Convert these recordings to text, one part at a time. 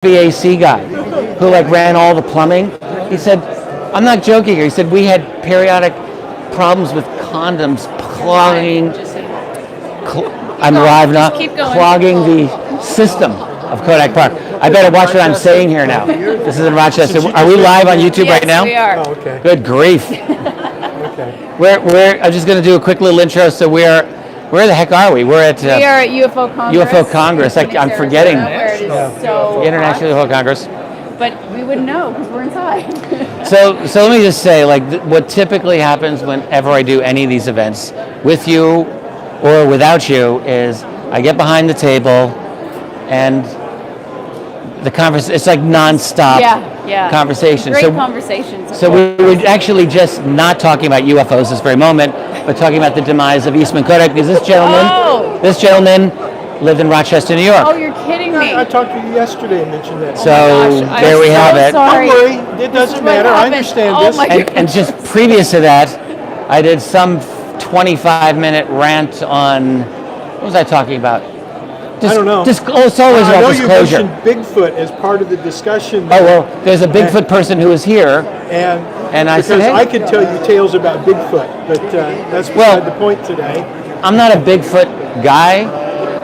HVAC guy who like ran all the plumbing. He said, I'm not joking here. He said we had periodic problems with condoms clogging. I'm live now. Clogging the system of Kodak Park. I better watch what I'm saying here now. This is in Rochester. Are we live on YouTube right now? Yes, we are. Oh, okay. Good grief. Okay. I'm just going to do a quick little intro. So where the heck are we? We're at We are at UFO Congress. UFO Congress. I'm forgetting. Where it is so International UFO Congress. But we wouldn't know because we're inside. So let me just say, like, what typically happens whenever I do any of these events, with you or without you, is I get behind the table and the conversation, it's like nonstop conversation. Great conversations. So we were actually just not talking about UFOs this very moment, but talking about the demise of Eastman Kodak, because this gentleman lived in Rochester, New York. Oh, you're kidding me. I talked to you yesterday and mentioned that. So there we have it. Sorry. Don't worry, it doesn't matter. I understand this. And just previous to that, I did some 25-minute rant on, what was I talking about? I don't know. It's always I about know disclosure. you mentioned Bigfoot as part of the discussion. Oh, well, there's a Bigfoot person who was here. And I said, hey. I could tell you tales about Bigfoot, but that's beside the point today. I'm not a Bigfoot guy,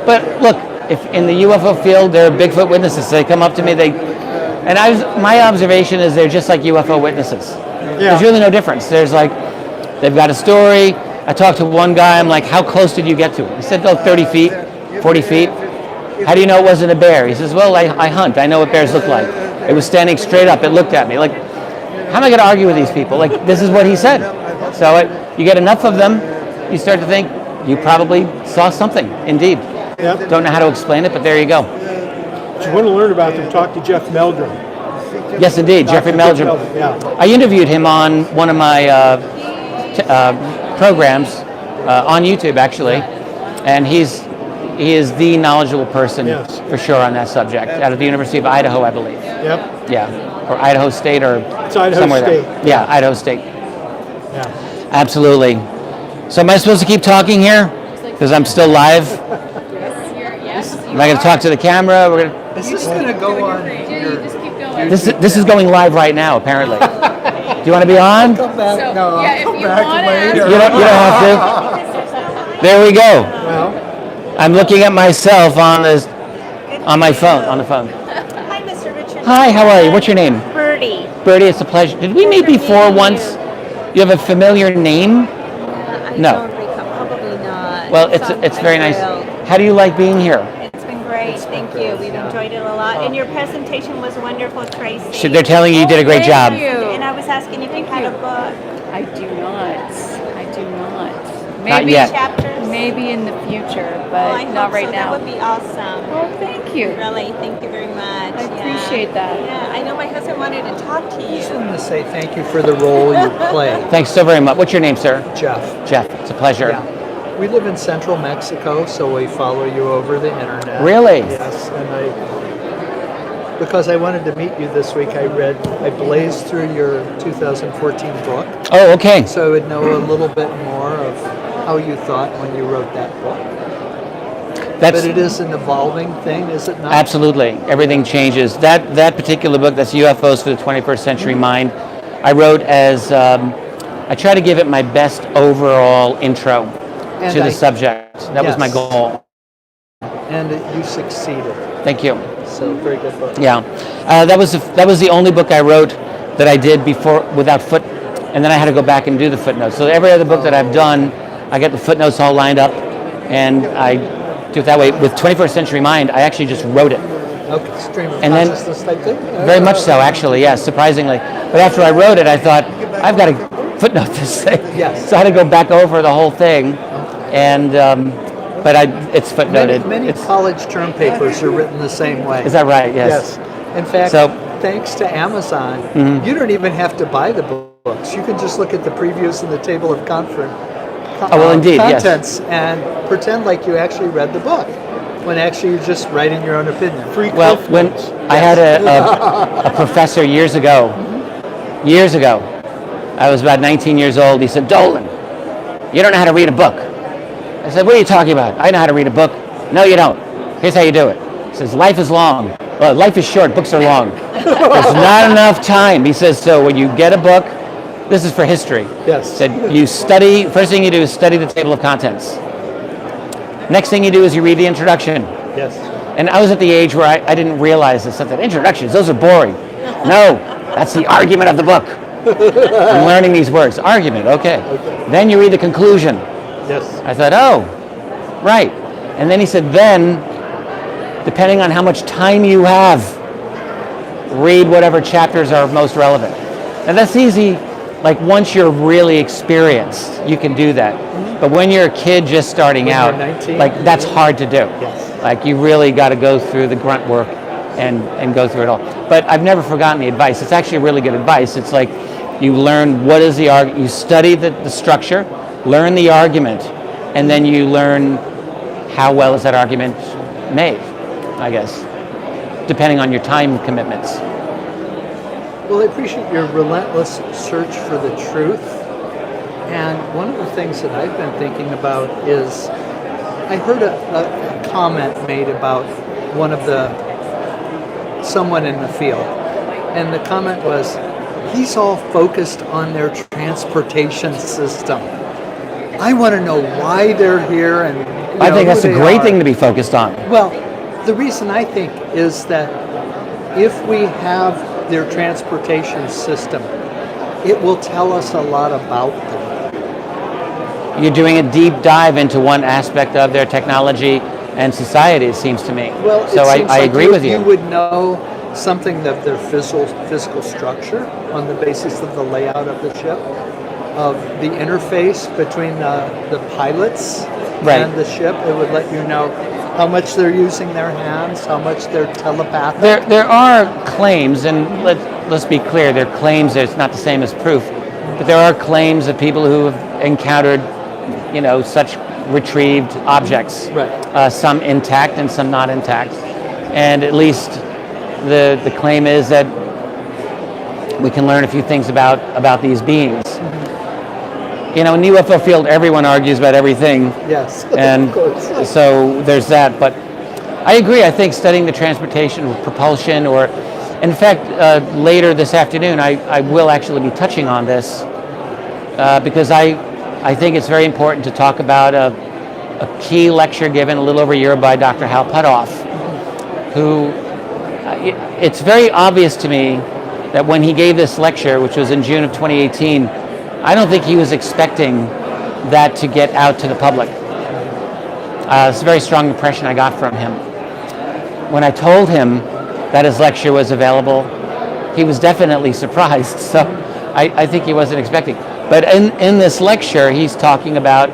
but look, if in the UFO field there are Bigfoot witnesses, they come up to me, my observation is they're just like UFO witnesses. Yeah. There's really no difference. There's like, they've got a story. I talked to one guy, I'm like, how close did you get to it? He said, 30 feet, 40 feet. How do you know it wasn't a bear? He says, well, I hunt. I know what bears look like. It was standing straight up. It looked at me. Like, how am I going to argue with these people? Like, this is what he said. So you get enough of them, you start to think you probably saw something, indeed. Yep. Don't know how to explain it, but there you go. If you want to learn about them, talk to Jeff Meldrum. Yes, indeed, Jeffrey Meldrum. Yeah. I interviewed him on one of my programs on YouTube, actually, and he is the knowledgeable person for sure on that subject, out of the University of Idaho, I believe. Yep. Yeah, or Idaho State, or It's Idaho somewhere State. there. Yeah, Idaho State. Yeah. Absolutely. So am I supposed to keep talking here? Because I'm still live? Yes. Am I going to talk to the camera? Is this going to go on your... Just keep going. This is going live right now, apparently. Do you want to be on? Come back. So, No, yeah, I'll if come you back want later. You don't have to. There we go. Well, I'm looking at myself on my phone, on the phone. Hi, Mr. Richard. Hi, how are you? What's your name? Birdie. Birdie, it's a pleasure. Did we meet before once? You have a familiar name? I No. don't recall. Probably not. Well, Some it's I very nice. will. How do you like being here? It's been great. Thank you. We've enjoyed it a lot. And your presentation was wonderful, Tracy. They're telling you you did a great job. Thank you. And I was asking if you had a book. I do not. Not Maybe yet. Chapters? Maybe in the future, Well, I but not hope right so. now. That would be awesome. Oh, thank you. Really, thank you very much. I appreciate that. Yeah, I know my husband wanted to talk to I just you. wanted to say thank you for the role you play, Thanks so very much. What's your name, sir? Jeff. Jeff. It's a pleasure. Yeah. We live in central Mexico, so we follow you over the internet. Really? Yes, and because I wanted to meet you this week, I blazed through your 2014 book, Oh, okay. so I would know a little bit more of how you thought when you wrote that book. That's But it is an evolving thing, is it not? absolutely. Everything changes. That particular book, that's UFOs for the 21st Century Mind, I wrote as, I try to give it my best overall intro to the subject. That was my Yes. goal. And you succeeded. Thank you. So very good book. Yeah, that was the only book I wrote that I did before without and then I had to go back and do the footnotes. So every other book that I've done, I get the footnotes all lined up, and I do it that way. With 21st Century Mind, I actually just wrote it. Okay, stream of And then- consciousness type thing? Very much so, actually, yes, surprisingly. But after I wrote it, I thought, I've got to footnote this thing. Yes. So I had to go back over the whole thing, and but it's footnoted. Many college term papers are written the same way. Is that right? Yes. Yes. In fact, So- thanks to Amazon, you don't even have to buy the books. You can just look at the previews in the table of Oh, well, indeed, yes. contents and pretend like you actually read the book, when actually you're just writing your own opinion. free Well, cliff when notes. I had a professor years ago, I was about 19 years old. He said, Dolan, you don't know how to read a book. I said, what are you talking about? I know how to read a book. No, you don't. Here's how you do it. He says, life is long. Well, life is short, books are long. There's not enough time. He says, so when you get a book, this is for history. Yes. He said, you study, first thing you do is study the table of contents. Next thing you do is you read the introduction. Yes. And I was at the age where I didn't realize this. I said, introductions, those are boring. No, that's the argument of the book. I'm learning these words. Argument, okay. Then you read the conclusion. Yes. I thought, oh, right. And then he said, then, depending on how much time you have, read whatever chapters are most relevant. And that's easy, like once you're really experienced, you can do that. But when you're a kid just starting When out, you're 19, like that's hard to do. Yes. Like you really got to go through the grunt work and go through it all. But I've never forgotten the advice. It's actually really good advice. It's like you learn what is the argument, you study the structure, learn the argument, and then you learn how well is that argument made, I guess, depending on your time commitments. Well, I appreciate your relentless search for the truth. And one of the things that I've been thinking about is I heard a comment made about someone in the field. And the comment was, he's all focused on their transportation system. I want to know why they're here and I think that's a great thing to be focused on. Well, the reason I think is that if we have their transportation system, it will tell us a lot about them. You're doing a deep dive into one aspect of their technology and society, it seems to me. Well, so it seems I like agree with you. You would know something of their physical structure on the basis of the layout of the ship, of the interface between the pilots Right. and the ship. It would let you know how much they're using their hands, how much they're telepathic. There are claims, and let's be clear, there are claims. It's not the same as proof, but there are claims of people who have encountered, such retrieved objects. Right. Some intact and some not intact, and at least the claim is that we can learn a few things about these beings. In the UFO field, everyone argues about everything. Yes, And of course. so there's that. But I agree. I think studying the transportation or propulsion, or in fact, later this afternoon, I will actually be touching on this because I think it's very important to talk about a key lecture given a little over a year by Dr. Hal Puthoff, who it's very obvious to me that when he gave this lecture, which was in June of 2018, I don't think he was expecting that to get out to the public. It's a very strong impression I got from him. When I told him that his lecture was available, he was definitely surprised. So I think he wasn't expecting. But in this lecture, he's talking about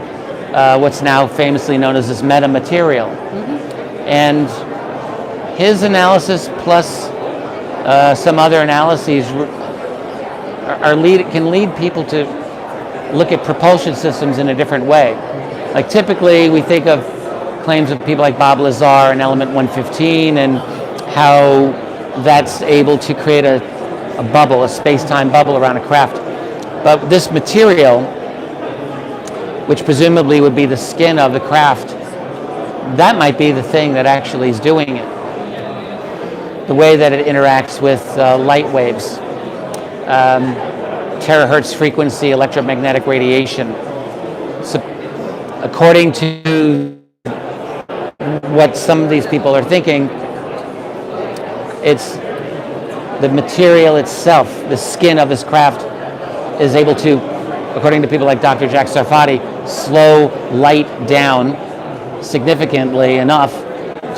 what's now famously known as this metamaterial. And his analysis plus some other analyses can lead people to look at propulsion systems in a different way. Like typically we think of claims of people like Bob Lazar and Element 115 and how that's able to create a bubble, a space-time bubble around a craft. But this material, which presumably would be the skin of the craft, that might be the thing that actually is doing it. The way that it interacts with light waves. Terahertz frequency electromagnetic radiation. So, according to what some of these people are thinking, it's the material itself, the skin of this craft, is able to, according to people like Dr. Jack Sarfati, slow light down significantly enough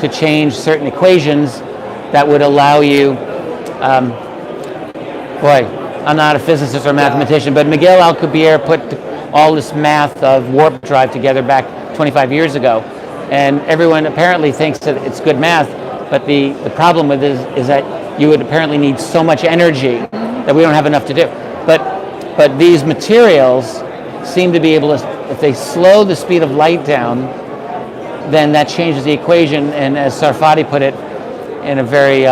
to change certain equations that would allow you, I'm not a physicist or mathematician, but Miguel Alcubierre put all this math of warp drive together back 25 years ago. And everyone apparently thinks that it's good math, but the problem with it is that you would apparently need so much energy that we don't have enough to do. But these materials seem to be able to, if they slow the speed of light down, then that changes the equation. And as Sarfati put it in a very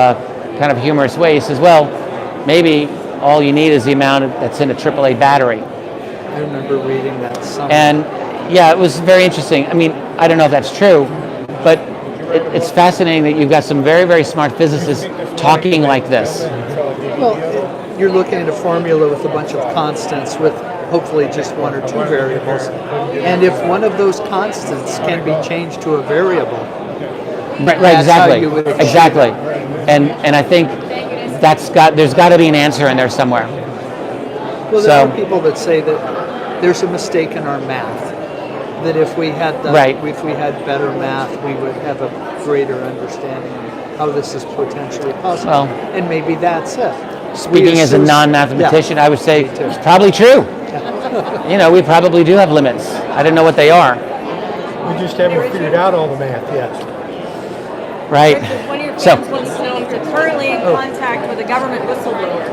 kind of humorous way, he says, well, maybe all you need is the amount that's in a AAA battery. I remember reading that somewhere. And yeah, it was very interesting. I mean, I don't know if that's true, but it's fascinating that you've got some very, very smart physicists talking like this. Well, you're looking at a formula with a bunch of constants with hopefully just one or two variables. And if one of those constants can be changed to a variable, Right, that's exactly, how you would achieve exactly. it. And I think there's got to be an answer in there somewhere. Well, there So- are people that say that there's a mistake in our math. That if we had Right. if we had better math, we would have a greater understanding of how this is potentially possible. Well, and maybe that's it. Speaking as a non-mathematician, I would say it's probably true. You know, we probably do have limits. I didn't know what they are. We just haven't figured out all the math yet. Right. One of your So- friends wants to know if you're currently in contact with a government whistleblower.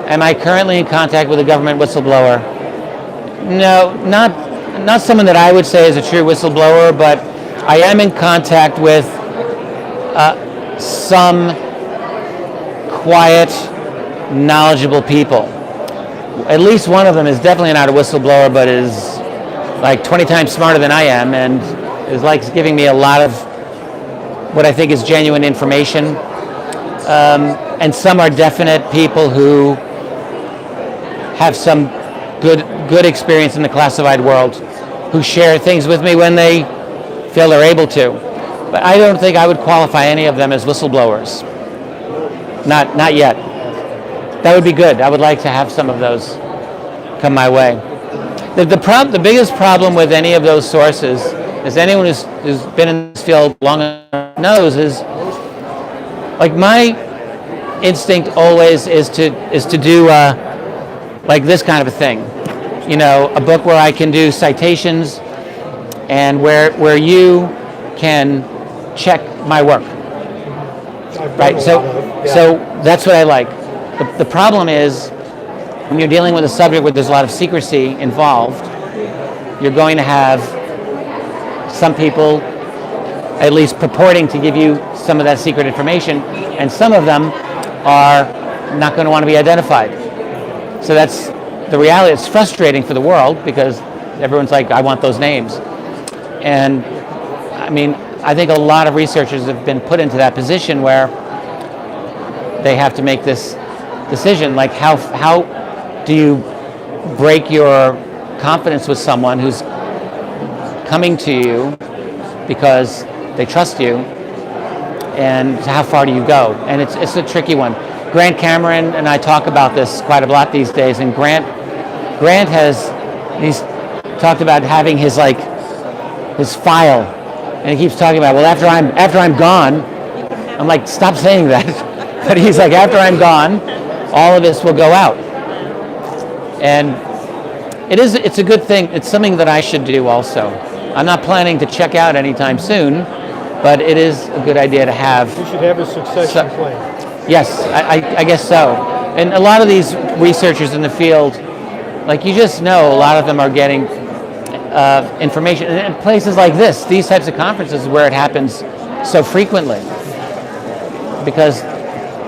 Am I currently in contact with a government whistleblower? No, not someone that I would say is a true whistleblower, but I am in contact with some quiet, knowledgeable people. At least one of them is definitely not a whistleblower, but is like 20 times smarter than I am, and is like giving me a lot of what I think is genuine information. And some are definite people who have some good experience in the classified world, who share things with me when they feel they're able to. But I don't think I would qualify any of them as whistleblowers. Not yet. That would be good. I would like to have some of those come my way. The biggest problem with any of those sources, as anyone who's been in this field long enough knows, is like my instinct always is to do like this kind of a thing. You know, a book where I can do citations and where you can check my work. Right. So that's what I like. The problem is when you're dealing with a subject where there's a lot of secrecy involved, you're going to have some people at least purporting to give you some of that secret information, and some of them are not going to want to be identified. So that's the reality. It's frustrating for the world because everyone's like, I want those names. And I mean, I think a lot of researchers have been put into that position where they have to make this decision. Like how do you break your confidence with someone who's coming to you because they trust you, and how far do you go? And it's a tricky one. Grant Cameron and I talk about this quite a lot these days, and Grant he's talked about having his file, and he keeps talking about, well, after I'm gone, I'm like, stop saying that. But he's like, after I'm gone, all of this will go out. And it's a good thing. It's something that I should do also. I'm not planning to check out anytime soon, but it is a good idea to have. You should have a succession plan. Yes, I guess so. And a lot of these researchers in the field, like you just know, a lot of them are getting information. And in places like this, these types of conferences where it happens so frequently. Because,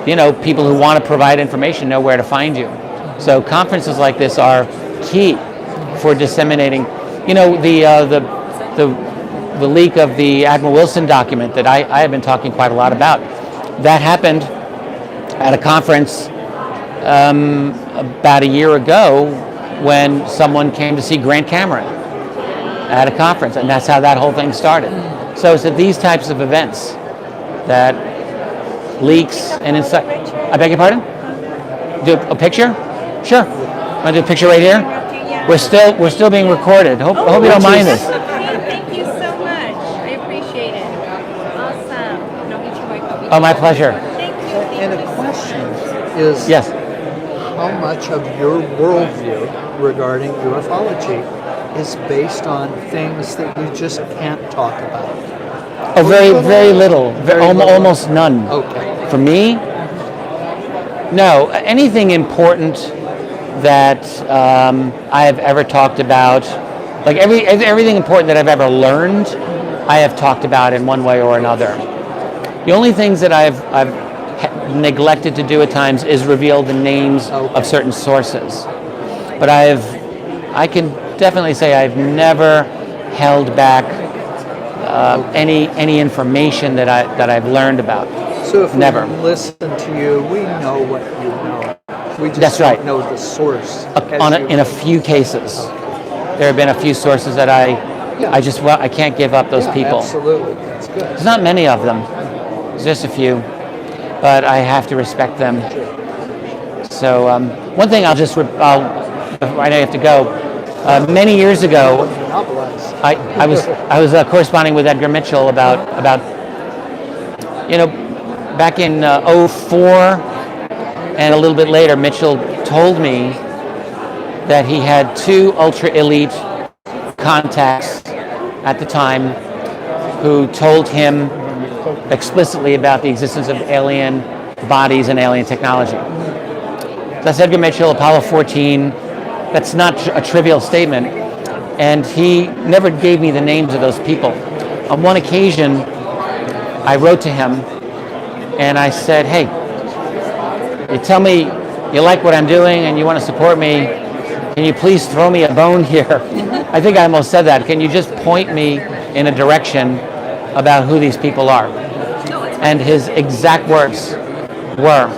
you know, people who want to provide information know where to find you. So conferences like this are key for disseminating. You know, the leak of the Admiral Wilson document that I have been talking quite a lot about, that happened at a conference about a year ago when someone came to see Grant Cameron at a conference, and that's how that whole thing started. So it's at these types of events that leaks and insight. I beg your pardon? Do a picture? Sure. Want to do a picture right here? We're still being recorded. Hope you don't mind this. Thank you so much. I appreciate it. Awesome. No, get your mic over. Oh, my pleasure. Thank you. And a question is, Yes. how much of your worldview regarding ufology is based on things that you just can't talk about? Oh, very little. Almost none. Okay. For me, no. Anything important that I have ever talked about, like everything important that I've ever learned, I have talked about in one way or another. The only things that I've neglected to do at times is reveal the names of certain sources. But I can definitely say I've never held back any information that I've learned about. So if Never. we listen to you, we know what you know. We just That's don't right. know the source. In a few cases, there have been a few sources that I can't give up those people. Absolutely, that's good. There's not many of them. There's just a few, but I have to respect them. So one thing I have to go. Many years ago, I was corresponding with Edgar Mitchell about back in '04 and a little bit later. Mitchell told me that he had 2 ultra elite contacts at the time who told him explicitly about the existence of alien bodies and alien technology. That's Edgar Mitchell, Apollo 14. That's not a trivial statement. And he never gave me the names of those people. On one occasion, I wrote to him and I said, hey, you tell me you like what I'm doing and you want to support me. Can you please throw me a bone here? I think I almost said that. Can you just point me in a direction about who these people are? And his exact words were,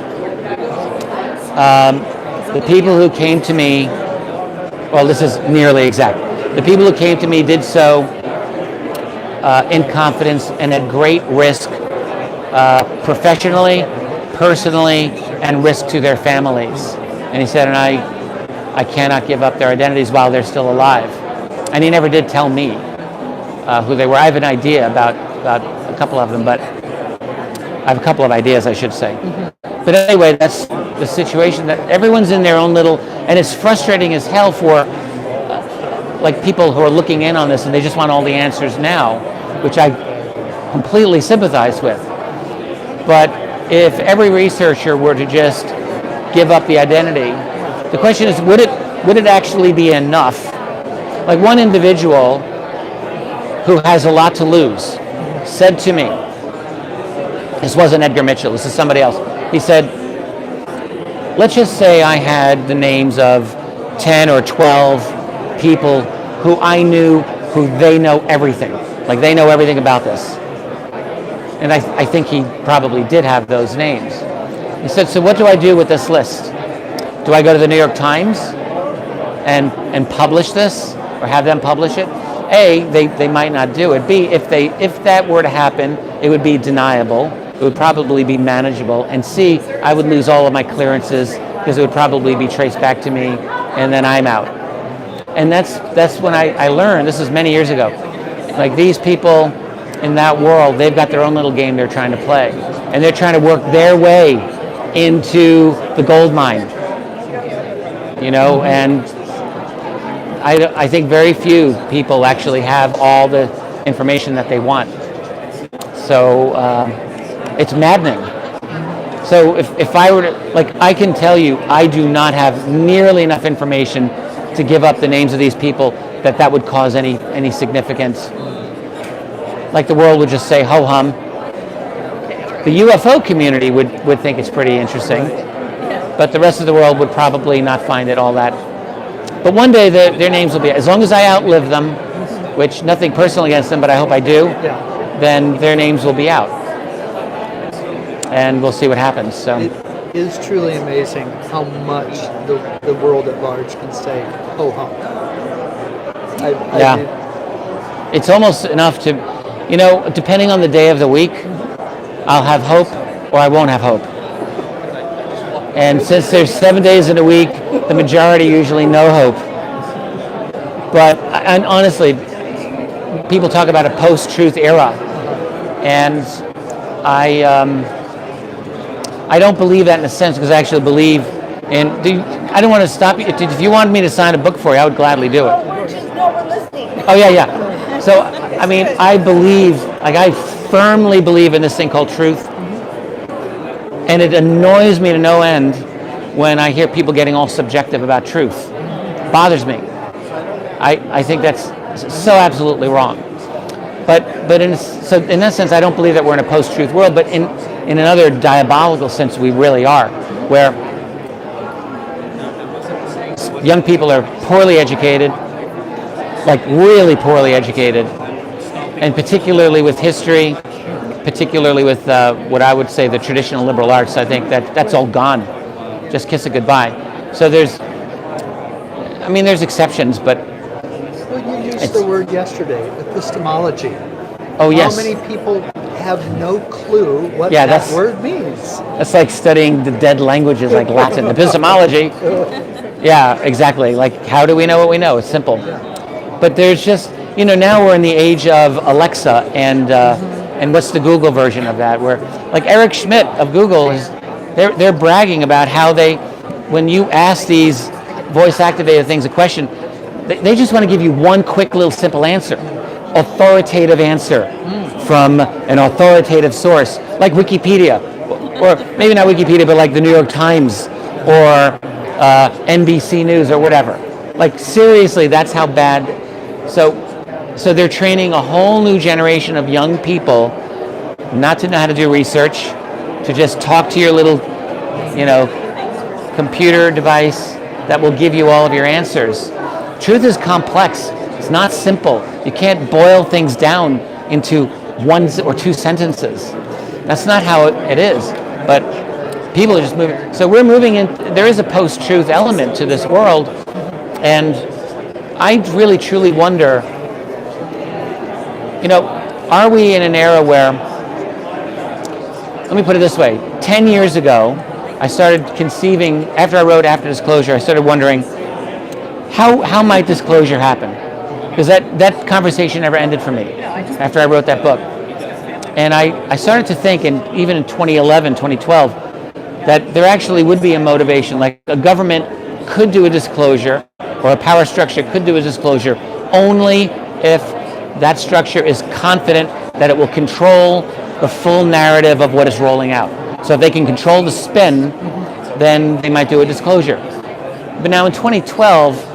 the people who came to me, well, this is nearly exact. The people who came to me did so in confidence and at great risk, professionally, personally, and risk to their families. And he said, and I cannot give up their identities while they're still alive. And he never did tell me who they were. I have an idea about a couple of them, but I have a couple of ideas, I should say. Mm-hmm. But anyway, that's the situation, that everyone's in their own little, and it's frustrating as hell for like people who are looking in on this and they just want all the answers now, which I completely sympathize with. But if every researcher were to just give up the identity, the question is, would it actually be enough? Like one individual who has a lot to lose said to me, this wasn't Edgar Mitchell, this is somebody else. He said, let's just say I had the names of 10 or 12 people who I knew, who they know everything. Like they know everything about this. And I think he probably did have those names. He said, so what do I do with this list? Do I go to the New York Times and publish this, or have them publish it? A, they might not do it. B, if that were to happen, it would be deniable. It would probably be manageable. And C, I would lose all of my clearances because it would probably be traced back to me, and then I'm out. And that's when I learned, this is many years ago, like these people in that world, they've got their own little game they're trying to play. And they're trying to work their way into the gold mine. And I think very few people actually have all the information that they want. So it's maddening. So if I were to, like, I can tell you, I do not have nearly enough information to give up the names of these people that would cause any significance. Like the world would just say ho-hum. The UFO community would think it's pretty interesting, but the rest of the world would probably not find it all that. But one day their names will be, as long as I outlive them, which nothing personal against them, but I hope I do, then their names will be out. And we'll see what happens. So it is truly amazing how much the world at large can say ho-hum. It's almost enough to, depending on the day of the week, I'll have hope or I won't have hope. And since there's 7 days in a week, the majority usually no hope. But and honestly, people talk about a post-truth era, and I don't believe that in a sense, because I actually believe in. I don't want to stop you. If you wanted me to sign a book for you, I would gladly do it. We're listening. Oh yeah. So I mean, I firmly believe in this thing called truth. And it annoys me to no end when I hear people getting all subjective about truth. It bothers me. I think that's so absolutely wrong. But in that sense, I don't believe that we're in a post-truth world. But in another diabolical sense, we really are, where young people are poorly educated, like really poorly educated, and particularly with history, particularly with what I would say the traditional liberal arts. I think that's all gone. Just kiss it goodbye. So there's exceptions, but Well, you used the word yesterday, epistemology. oh yes, How many people have no clue what Yeah, that that's- word means? that's like studying the dead languages like Latin. Epistemology. Yeah, exactly. Like, how do we know what we know? It's simple. But there's just, now we're in the age of Alexa and what's the Google version of that? Where, like Eric Schmidt of Google they're bragging about how when you ask these voice-activated things a question, they just want to give you one quick little simple answer, authoritative answer from an authoritative source, like Wikipedia, or maybe not Wikipedia, but like the New York Times or NBC News or whatever. Like seriously, that's how bad. So they're training a whole new generation of young people not to know how to do research, to just talk to your little, computer device that will give you all of your answers. Truth is complex. It's not simple. You can't boil things down into one or two sentences. That's not how it is. But people are just moving. So we're moving in. There is a post-truth element to this world, and I really truly wonder. Are we in an era where? Let me put it this way. 10 years ago, I started conceiving. After I wrote After Disclosure, I started wondering how might disclosure happen? Because that conversation never ended for me after I wrote that book. And I started to think, and even in 2011, 2012, that there actually would be a motivation, like a government could do a disclosure, or a power structure could do a disclosure, only if that structure is confident that it will control the full narrative of what is rolling out. So if they can control the spin, then they might do a disclosure. But now in 2012,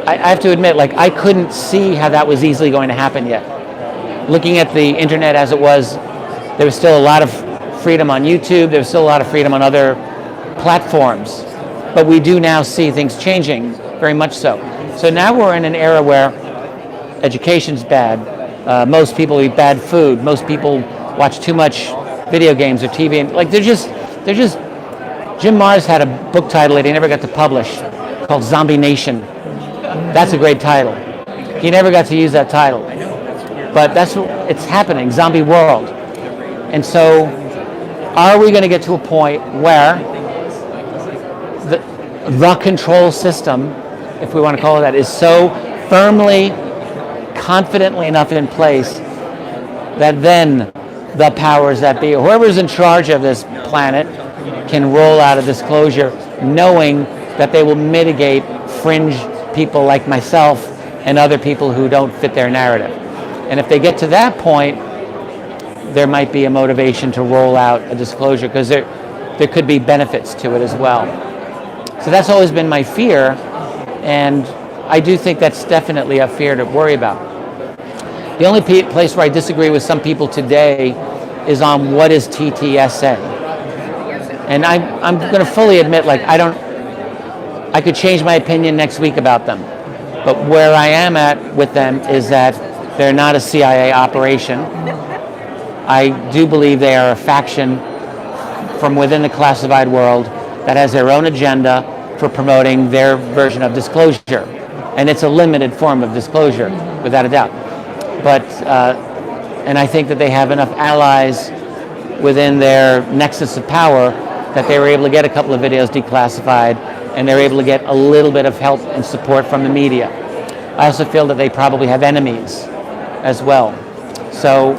I have to admit, like, I couldn't see how that was easily going to happen yet. Looking at the internet as it was, there was still a lot of freedom on YouTube, there was still a lot of freedom on other platforms. But we do now see things changing, very much so. So now we're in an era where education's bad, most people eat bad food, most people watch too much video games or TV, like they're just, Jim Marrs had a book title that he never got to publish called Zombie Nation. That's a great title. He never got to use that title. But it's happening, zombie world. And so are we going to get to a point where the control system, if we want to call it that, is so firmly, confidently enough in place that then the powers that be, whoever's in charge of this planet, can roll out a disclosure knowing that they will mitigate fringe people like myself and other people who don't fit their narrative. And if they get to that point, there might be a motivation to roll out a disclosure, because there could be benefits to it as well. So that's always been my fear, and I do think that's definitely a fear to worry about. The only place where I disagree with some people today is on what is TTSA. And I'm going to fully admit, like, I could change my opinion next week about them. But where I am at with them is that they're not a CIA operation. I do believe they are a faction from within the classified world that has their own agenda for promoting their version of disclosure. And it's a limited form of disclosure, without a doubt. But, and I think that they have enough allies within their nexus of power that they were able to get a couple of videos declassified, and they're able to get a little bit of help and support from the media. I also feel that they probably have enemies as well. So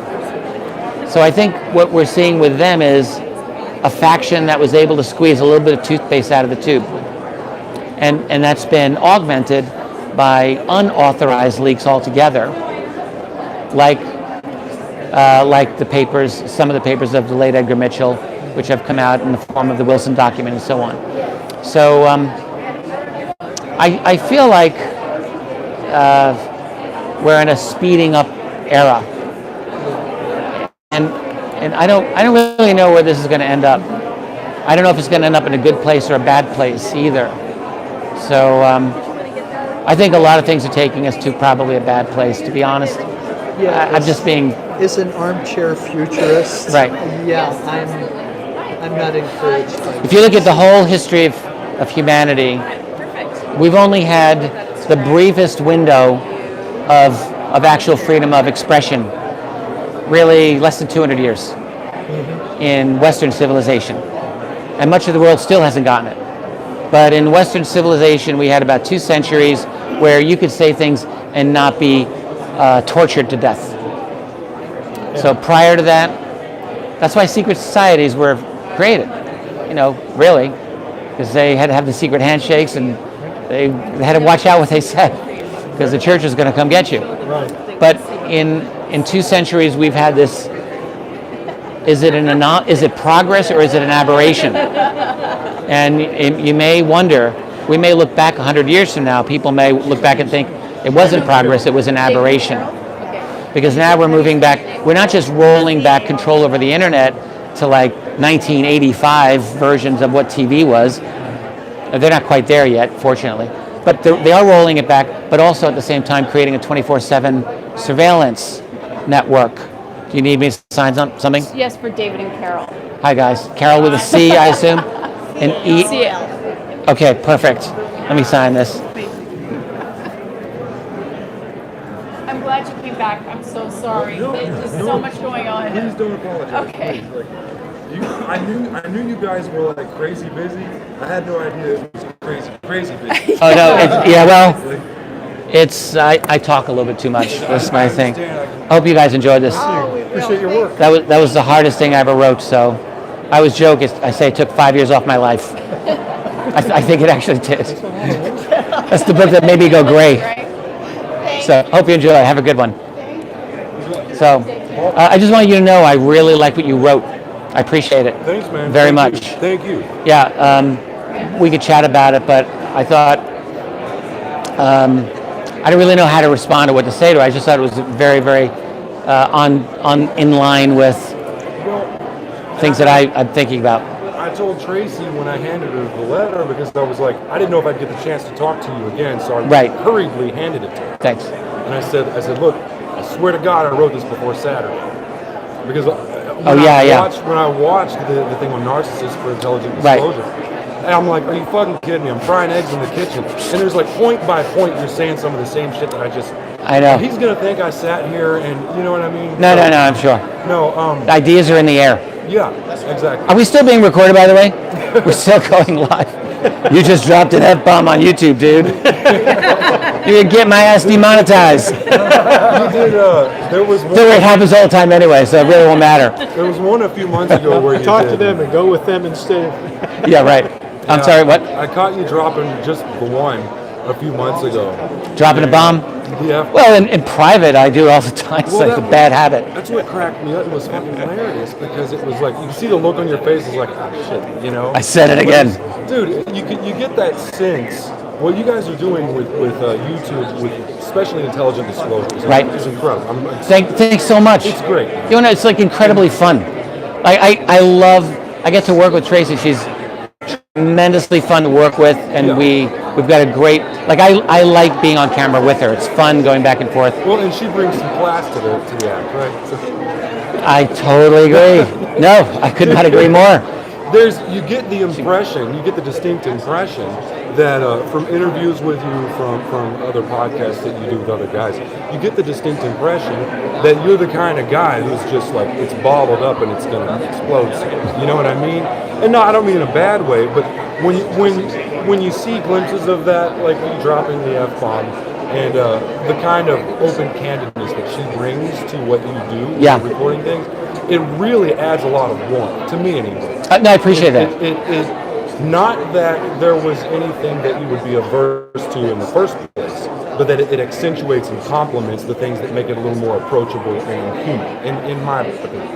I think what we're seeing with them is a faction that was able to squeeze a little bit of toothpaste out of the tube. And that's been augmented by unauthorized leaks altogether, like the papers, some of the papers of the late Edgar Mitchell, which have come out in the form of the Wilson document and so on. So I feel like we're in a speeding up era, and I don't really know where this is going to end up. I don't know if it's going to end up in a good place or a bad place either. So I think a lot of things are taking us to probably a bad place, to be honest. I'm just being Is an armchair futurist. right. Yeah, I'm not encouraged by If you look at the whole history of humanity, we've only had the briefest window of actual freedom of expression, really less than 200 years in Western civilization. And much of the world still hasn't gotten it. But in Western civilization, we had about 2 centuries where you could say things and not be tortured to death. So prior to that, that's why secret societies were created, really, because they had to have the secret handshakes and they had to watch out what they said, because the church is going to come get you. Right. But in 2 centuries, we've had this. Is it progress or is it an aberration? And you may wonder. We may look back 100 years from now. People may look back and think it wasn't progress; it was an aberration. Because now we're moving back. We're not just rolling back control over the internet to like 1985 versions of what TV was. They're not quite there yet, fortunately. But they are rolling it back, but also at the same time creating a 24/7 surveillance network. Do you need me to sign something? Yes, for David and Carol. Hi, guys. Carol with a C, I assume? And E? CL. Okay, perfect. Let me sign this. I'm glad you came back. I'm so sorry. There's just so much going on. Please don't apologize. Okay. Please. I knew you guys were like crazy busy. I had no idea it was crazy busy. Oh, no. I talk a little bit too much. That's my thing. I hope you guys enjoyed this. Appreciate your work. That was the hardest thing I ever wrote, so I was joking. I say it took 5 years off my life. I think it actually did. That's the book that made me go gray. So hope you enjoy it. Have a good one. So I just wanted you to know I really like what you wrote. I appreciate it. Thanks, man. Very Thank much. you. Thank you. Yeah, we could chat about it, but I thought I didn't really know how to respond or what to say to it. I just thought it was very, very in line with things that I'm thinking about. I told Tracy when I handed her the letter because I was like, I didn't know if I'd get the chance to talk to you again, so I hurriedly handed it to her. Thanks. And I said, look, I swear to God, I wrote this before Saturday. Because when I watched the thing on narcissists for intelligent disclosure, and I'm like, are you fucking kidding me? I'm frying eggs in the kitchen. And there's like point by point, you're saying some of the same shit that I know. He's going to think I sat here and, you know what I mean? No, I'm sure. No, ideas are in the air. Yeah, exactly. Are we still being recorded, by the way? We're still going live. You just dropped an F-bomb on YouTube, dude. You're gonna get my ass demonetized. You did, there was one. It happens all the time anyway, so it really won't matter. There was one a few months ago where you Talk to them and go with them instead. Yeah, right. I'm sorry, what? I caught you dropping just the one a few months ago. Dropping a bomb? Yeah. Well, in private, I do it all the time. It's like a bad habit. That's what cracked me up. It was fucking hilarious because it was like, you see the look on your face is like, ah, shit, you know? I said it again. Dude, you get that sense. What you guys are doing with YouTube, with especially intelligent disclosures, right, is incredible. Thanks so much. It's great. It's like incredibly fun. I get to work with Tracy. She's tremendously fun to work with, and we've got a great, I like being on camera with her. It's fun going back and forth. Well, and she brings some class to the act, right? So. I totally agree. No, I could not agree more. You get the impression, you get the distinct impression that from interviews with you, from other podcasts that you do with other guys, you get the distinct impression that you're the kind of guy who's just like, it's bottled up and it's going to explode. You know what I mean? And no, I don't mean in a bad way, but when you see glimpses of that, like you dropping the F-bomb, and the kind of open candidness that she brings to what you do when you're recording things, it really adds a lot of warmth, to me anyway. No, I appreciate that. It not that there was anything that you would be averse to in the first place, but that it accentuates and complements the things that make it a little more approachable and human, in my opinion.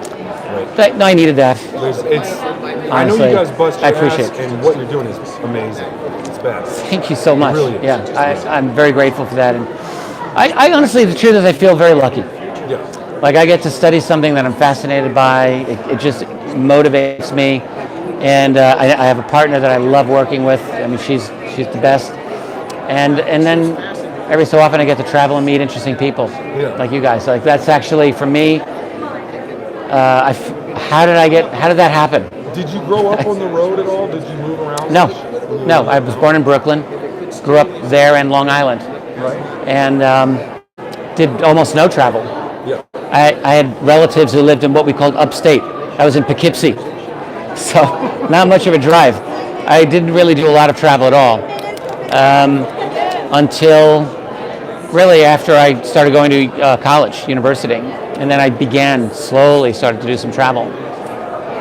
Right? No, I needed that. Honestly, I know you guys bust your ass, and what you're doing is amazing. It's best. Thank you so much. It really is. Yeah, I'm very grateful for that. And I honestly, the truth is, I feel very lucky. Yeah. Like I get to study something that I'm fascinated by. It just motivates me, and I have a partner that I love working with. I mean, she's the best. And then every so often I get to travel and meet interesting people, like you guys. Like that's actually for me. How did that happen? Did you grow up on the road at all? Did you move around? No. I was born in Brooklyn, grew up there and Long Island, Right. and did almost no travel. Yeah. I had relatives who lived in what we called upstate. I was in Poughkeepsie, so not much of a drive. I didn't really do a lot of travel at all until really after I started going to college, university, and then I started to do some travel.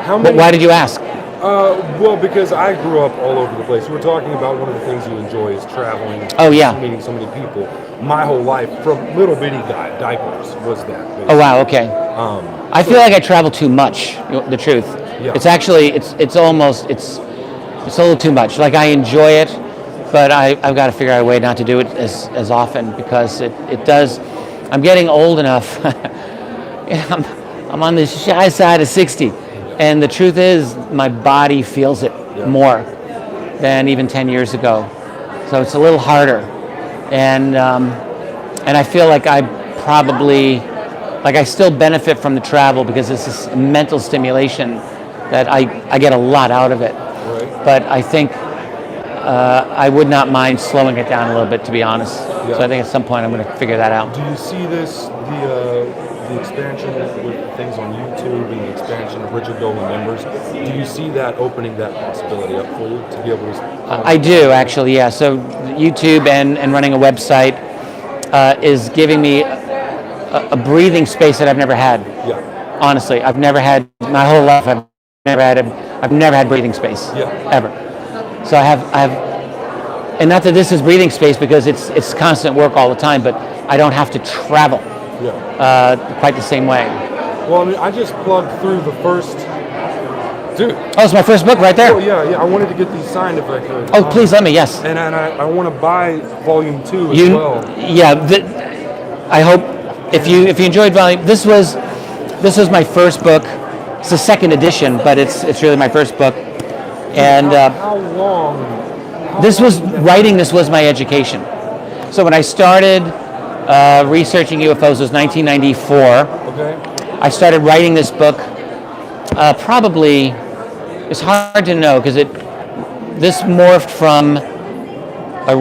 But why did you ask? Well, because I grew up all over the place. You were talking about one of the things you enjoy is traveling. Oh, yeah. Meeting so many people. My whole life, from little bitty guy, diapers, was that. Basically. Oh wow, okay. I feel like I travel too much. The truth. Yeah. It's actually it's a little too much. Like I enjoy it, but I've got to figure out a way not to do it as often because it does. I'm getting old enough. I'm on the shy side of 60, and the truth is my body feels it more than even 10 years ago. So it's a little harder, and I feel like I still benefit from the travel because it's this mental stimulation that I get a lot out of it. Right. But I think I would not mind slowing it down a little bit, to be honest. Yeah. So I think at some point I'm going to figure that out. Do you see the expansion with things on YouTube and the expansion of Richard Dolan members? Do you see that opening that possibility up for you to be able to? I do actually, yeah. So YouTube and running a website is giving me a breathing space that I've never had. Yeah. Honestly, I've never had my whole life. I've never had breathing space ever. So I have, and not that this is breathing space because it's constant work all the time, but I don't have to travel quite the same way. Well, I mean, I just plugged through the first. Dude. Oh, it's my first book right there. Oh yeah. I wanted to get these signed if I could. Oh, please let me. Yes. And I want to buy volume 2 as well. Yeah. I hope if you enjoyed volume. This was my first book. It's the second edition, but it's really my first book. And how long? This was my education. So when I started researching UFOs, it was 1994. Okay. I started writing this book. Probably, it's hard to know because this morphed from a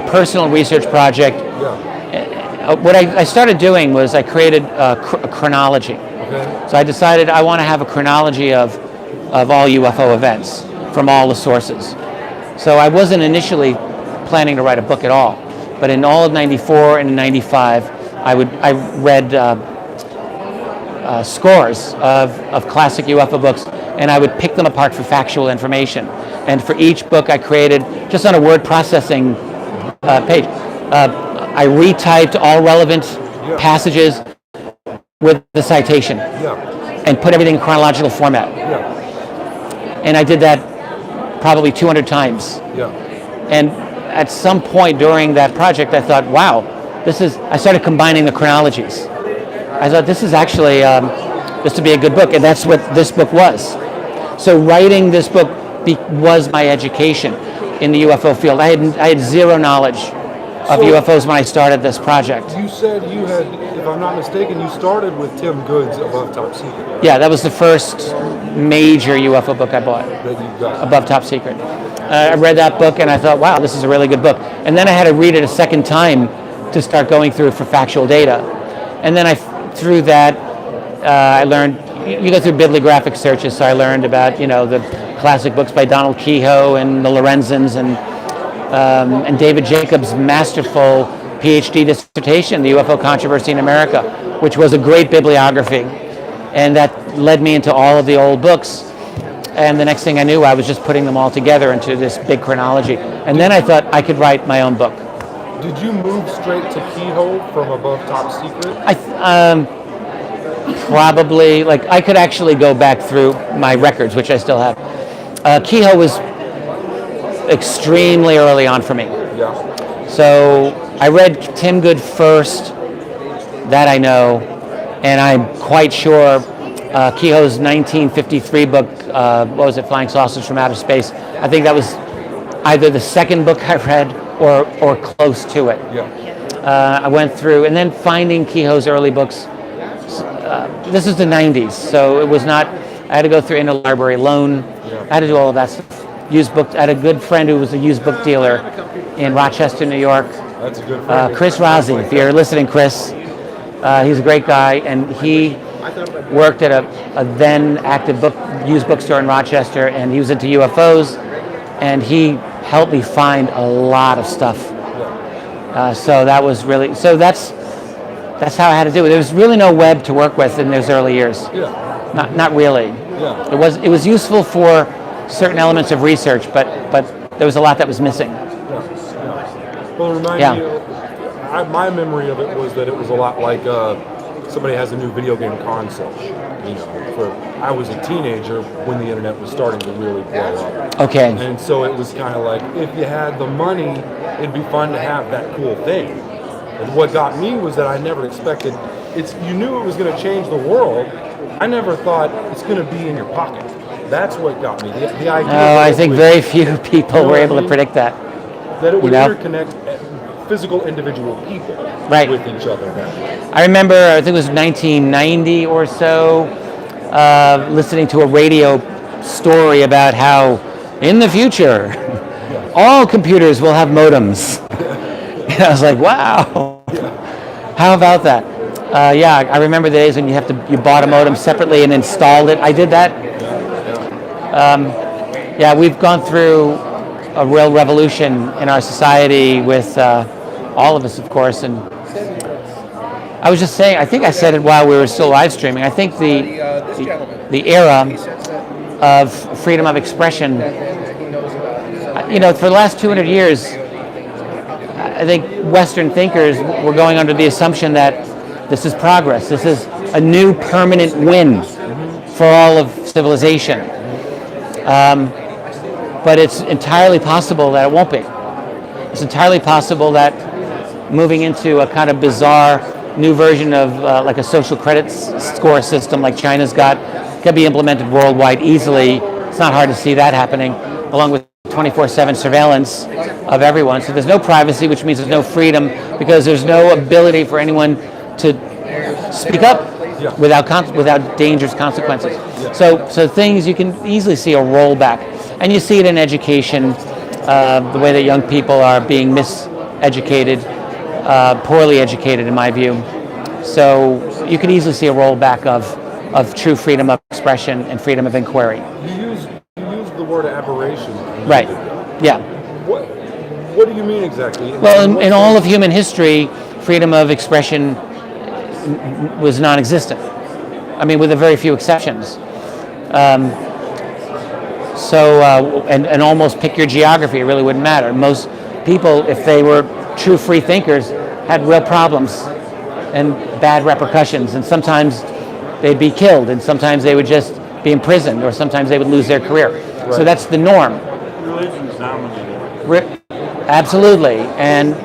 personal research project. Yeah. What I started doing was I created a chronology. Okay. So I decided I want to have a chronology of all UFO events from all the sources. So I wasn't initially planning to write a book at all, but in all of '94 and '95, I read scores of classic UFO books, and I would pick them apart for factual information. And for each book I created, just on a word processing page, I retyped all relevant passages with the citation and put everything in chronological format. And I did that probably 200 times. And at some point during that project, I thought, wow, I started combining the chronologies. I thought this is actually, this would be a good book, and that's what this book was. So writing this book was my education in the UFO field. I had zero knowledge of UFOs when I started this project. You said you had, if I'm not mistaken, you started with Tim Good's Above Top Secret. Right? Yeah, that was the first major UFO book I bought. That you got. Above Top Secret. I read that book and I thought, wow, this is a really good book. And then I had to read it a second time to start going through it for factual data. And then through that, I learned, you go through bibliographic searches, so I learned about, the classic books by Donald Kehoe and the Lorenzens and David Jacobs' masterful PhD dissertation, The UFO Controversy in America, which was a great bibliography. And that led me into all of the old books. And the next thing I knew, I was just putting them all together into this big chronology. And then I thought I could write my own book. Did you move straight to Kehoe from Above Top Secret? Probably, I could actually go back through my records, which I still have. Kehoe was extremely early on for me. Yeah. So I read Tim Good first, that I know, and I'm quite sure Kehoe's 1953 book, what was it, Flying Saucers from Outer Space, I think that was either the second book I read or close to it. Yeah. I went through, and then finding Kehoe's early books. This is the 90s, so it was not, I had to go through interlibrary loan. I had to do all of that stuff. Used book, I had a good friend who was a used book dealer in Rochester, New York. That's a good friend. Chris Rossi, if you're listening, Chris. He's a great guy, and he worked at a then active used bookstore in Rochester, and he was into UFOs, and he helped me find a lot of stuff. So that was really, so that's how I had to do it. There was really no web to work with in those early years. Yeah. Not really. Yeah. It was useful for certain elements of research, but there was a lot that was missing. Well, remind Yeah. me, my memory of it was that it was a lot like somebody has a new video game console. You know, I was a teenager when the internet was starting to really blow up. Okay. And so it was kind of like, if you had the money, it'd be fun to have that cool thing. And what got me was that I never expected, you knew it was going to change the world. I never thought it's going to be in your pocket. That's what got me. The idea. I think very few people were able to predict that. That it would You know? interconnect physical individual people Right. with each other. That way. I remember, I think it was 1990 or so, listening to a radio story about how in the future, all computers will have modems. And I was like, wow, how about that? Yeah, I remember the days when you bought a modem separately and installed it. I did that. Yeah, we've gone through a real revolution in our society with all of us, of course. And I was just saying, I think I said it while we were still live streaming. I think the era of freedom of expression, you know, for the last 200 years, I think Western thinkers were going under the assumption that this is progress. This is a new permanent win for all of civilization. But it's entirely possible that it won't be. It's entirely possible that moving into a kind of bizarre new version of like a social credit score system like China's got can be implemented worldwide easily. It's not hard to see that happening, along with 24/7 surveillance of everyone. So there's no privacy, which means there's no freedom, because there's no ability for anyone to speak up without dangerous consequences. So things, you can easily see a rollback. And you see it in education, the way that young people are being miseducated, poorly educated in my view. So you can easily see a rollback of true freedom of expression and freedom of inquiry. You use the word aberration. Right, yeah. What do you mean exactly? Well, in all of human history, freedom of expression was non-existent. I mean, with a very few exceptions. And almost pick your geography, it really wouldn't matter. Most people, if they were true free thinkers, had real problems and bad repercussions, and sometimes they'd be killed, and sometimes they would just be imprisoned, or sometimes they would lose their career. Right. So that's the norm. Religion's dominated. Absolutely, and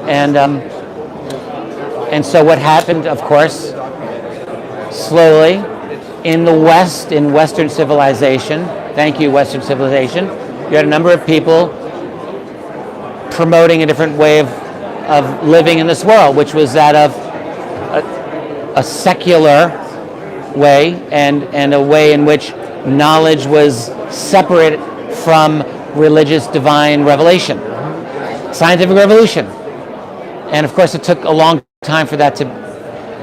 so what happened, of course, slowly, in the West, in Western civilization, thank you, Western civilization, you had a number of people promoting a different way of living in this world, which was that of a secular way, and a way in which knowledge was separate from religious divine revelation. Scientific revolution. And of course it took a long time for that to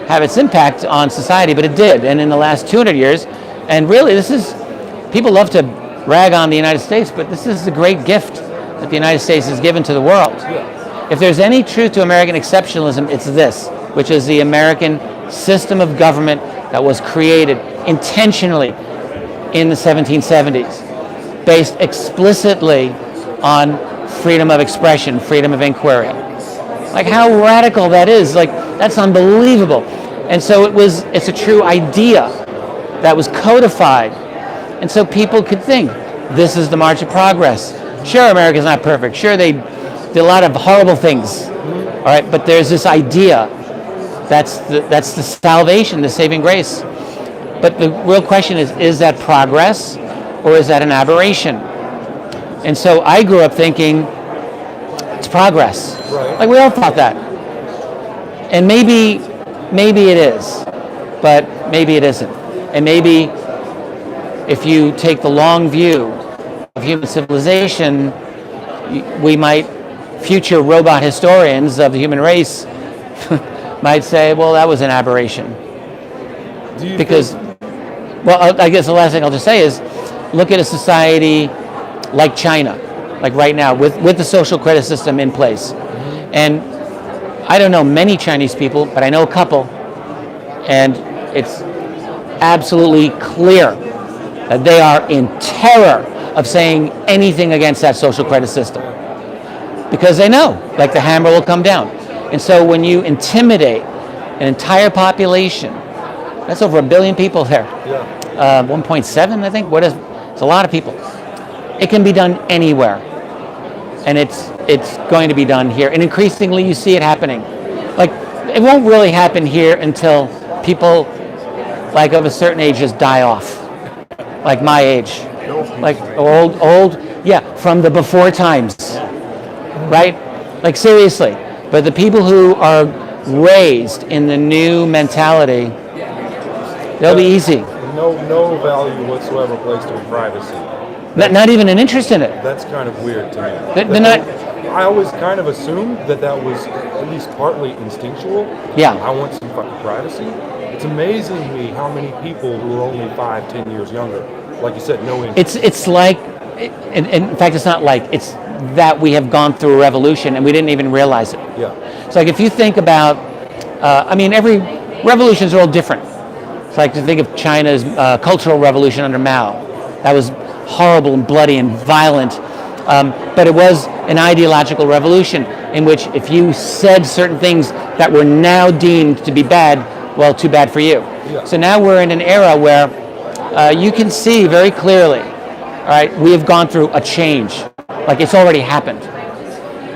have its impact on society, but it did. And in the last 200 years, and really people love to rag on the United States, but this is a great gift that the United States has given to the world. If there's any truth to American exceptionalism, it's this, which is the American system of government that was created intentionally in the 1770s, based explicitly on freedom of expression, freedom of inquiry. Like how radical that is, like that's unbelievable. And so it's a true idea that was codified. And so people could think, this is the march of progress. Sure, America's not perfect. Sure, they did a lot of horrible things. All right, but there's this idea that's the salvation, the saving grace. But the real question is that progress or is that an aberration? And so I grew up thinking It's progress. Right. Like we all thought that. And maybe it is, but maybe it isn't. And maybe if you take the long view of human civilization, we might, future robot historians of the human race might say, well, that was an aberration. Because, well, I guess the last thing I'll just say is, look at a society like China, like right now, with the social credit system in place. And I don't know many Chinese people, but I know a couple, and it's absolutely clear that they are in terror of saying anything against that social credit system. Because they know, like the hammer will come down. And so when you intimidate an entire population, that's over 1 billion people there. 1.7, I think. It's a lot of people. It can be done anywhere, and it's going to be done here. And increasingly, you see it happening. Like it won't really happen here until people, like of a certain age, just die off, like my age, like old, yeah, from the before times, right? Like seriously. But the people who are raised in the new mentality, they'll be easy. No value whatsoever placed on privacy. Not even an interest in it. That's kind of weird to me. They're not. I always kind of assumed that was at least partly instinctual. Yeah. I want some fucking privacy. It's amazing to me how many people who are only 5-10 years younger, like you said, no interest. It's like, in fact, it's not like, it's that we have gone through a revolution and we didn't even realize it. Yeah. It's like if you think about, every revolutions are all different. It's like to think of China's Cultural Revolution under Mao. That was horrible and bloody and violent, but it was an ideological revolution in which if you said certain things that were now deemed to be bad, well, too bad for you. Yeah. So now we're in an era where you can see very clearly, all right, we have gone through a change, like it's already happened.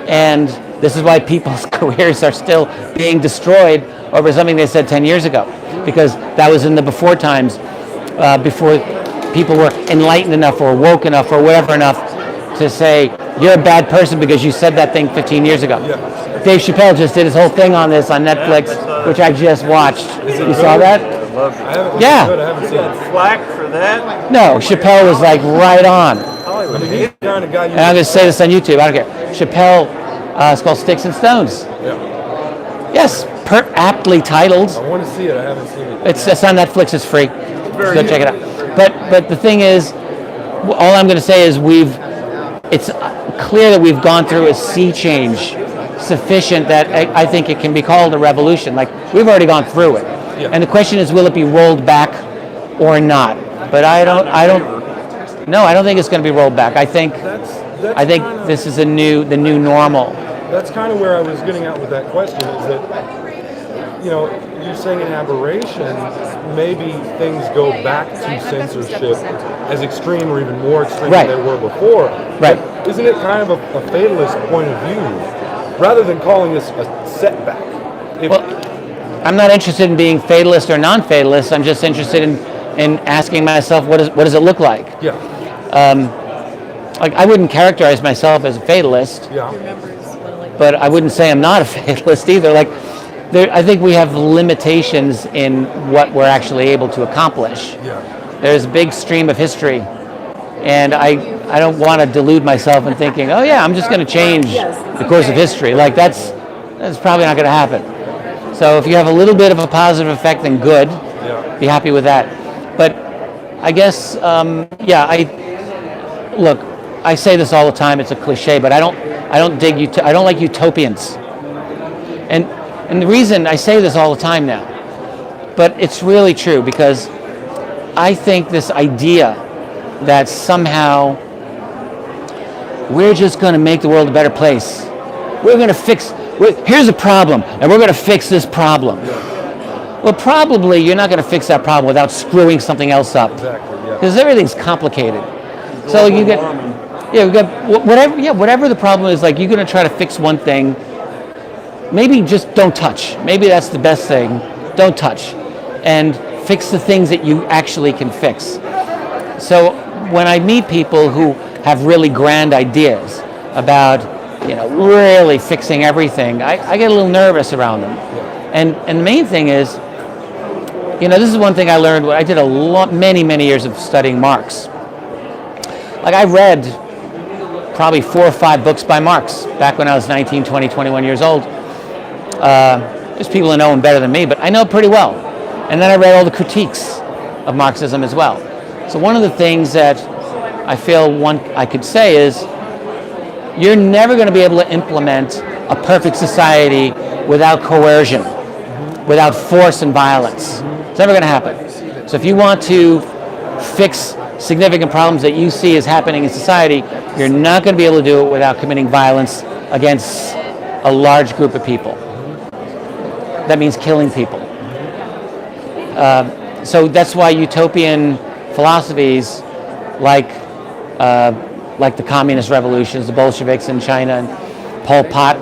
And this is why people's careers are still being destroyed over something they said 10 years ago, because that was in the before times, before people were enlightened enough or woke enough or whatever enough to say, you're a bad person because you said that thing 15 years ago. Yeah. Dave Chappelle just did his whole thing on this on Netflix, which I just watched. You saw that? Yeah. I haven't seen it. Flack for that? No, Chappelle was like right on. I mean, he's the kind of guy you And I'm going to say this on YouTube, I don't care. Chappelle, it's called Sticks and Stones. Yeah. Yes, aptly titled. I want to see it. I haven't seen it. It's on Netflix. It's free. Go check it out. But the thing is, all I'm going to say is it's clear that we've gone through a sea change sufficient that I think it can be called a revolution. Like we've already gone through it, and the question is, will it be rolled back or not? But I don't think it's going to be rolled back. I think this is the new normal. That's kind of where I was getting at with that question, is that, you're saying an aberration, maybe things go back to censorship as extreme or even more extreme Right. than they were before. Right. But isn't it kind of a fatalist point of view, rather than calling this a setback? Well, I'm not interested in being fatalist or non-fatalist. I'm just interested in asking myself, what does it look like? Yeah. Like I wouldn't characterize myself as a fatalist, Yeah. but I wouldn't say I'm not a fatalist either. Like, I think we have limitations in what we're actually able to accomplish. Yeah. There's a big stream of history, and I don't want to delude myself in thinking, oh yeah, I'm just going to change the course of history. Like that's probably not going to happen. So if you have a little bit of a positive effect, then good. Yeah. Be happy with that. But I guess, look, I say this all the time. It's a cliche, but I don't dig I don't like utopians. And the reason I say this all the time now, but it's really true, because I think this idea that somehow we're just going to make the world a better place. We're going to here's a problem, and we're going to fix this problem. Well, probably you're not going to fix that problem without screwing something else up. Exactly. Yeah. Because everything's complicated. So you get, whatever the problem is, like you're going to try to fix one thing. Maybe just don't touch. Maybe that's the best thing. Don't touch. And fix the things that you actually can fix. So when I meet people who have really grand ideas about really fixing everything, I get a little nervous around them. And the main thing is, this is one thing I learned. I did many years of studying Marx. Like, I read probably 4 or 5 books by Marx back when I was 19, 20, 21 years old. There's people who know him better than me, but I know it pretty well. And then I read all the critiques of Marxism as well. So one of the things that I feel I could say is, you're never going to be able to implement a perfect society without coercion, without force and violence. It's never going to happen. So if you want to fix significant problems that you see as happening in society, you're not going to be able to do it without committing violence against a large group of people. That means killing people. So that's why utopian philosophies like the communist revolutions, the Bolsheviks in China, and Pol Pot,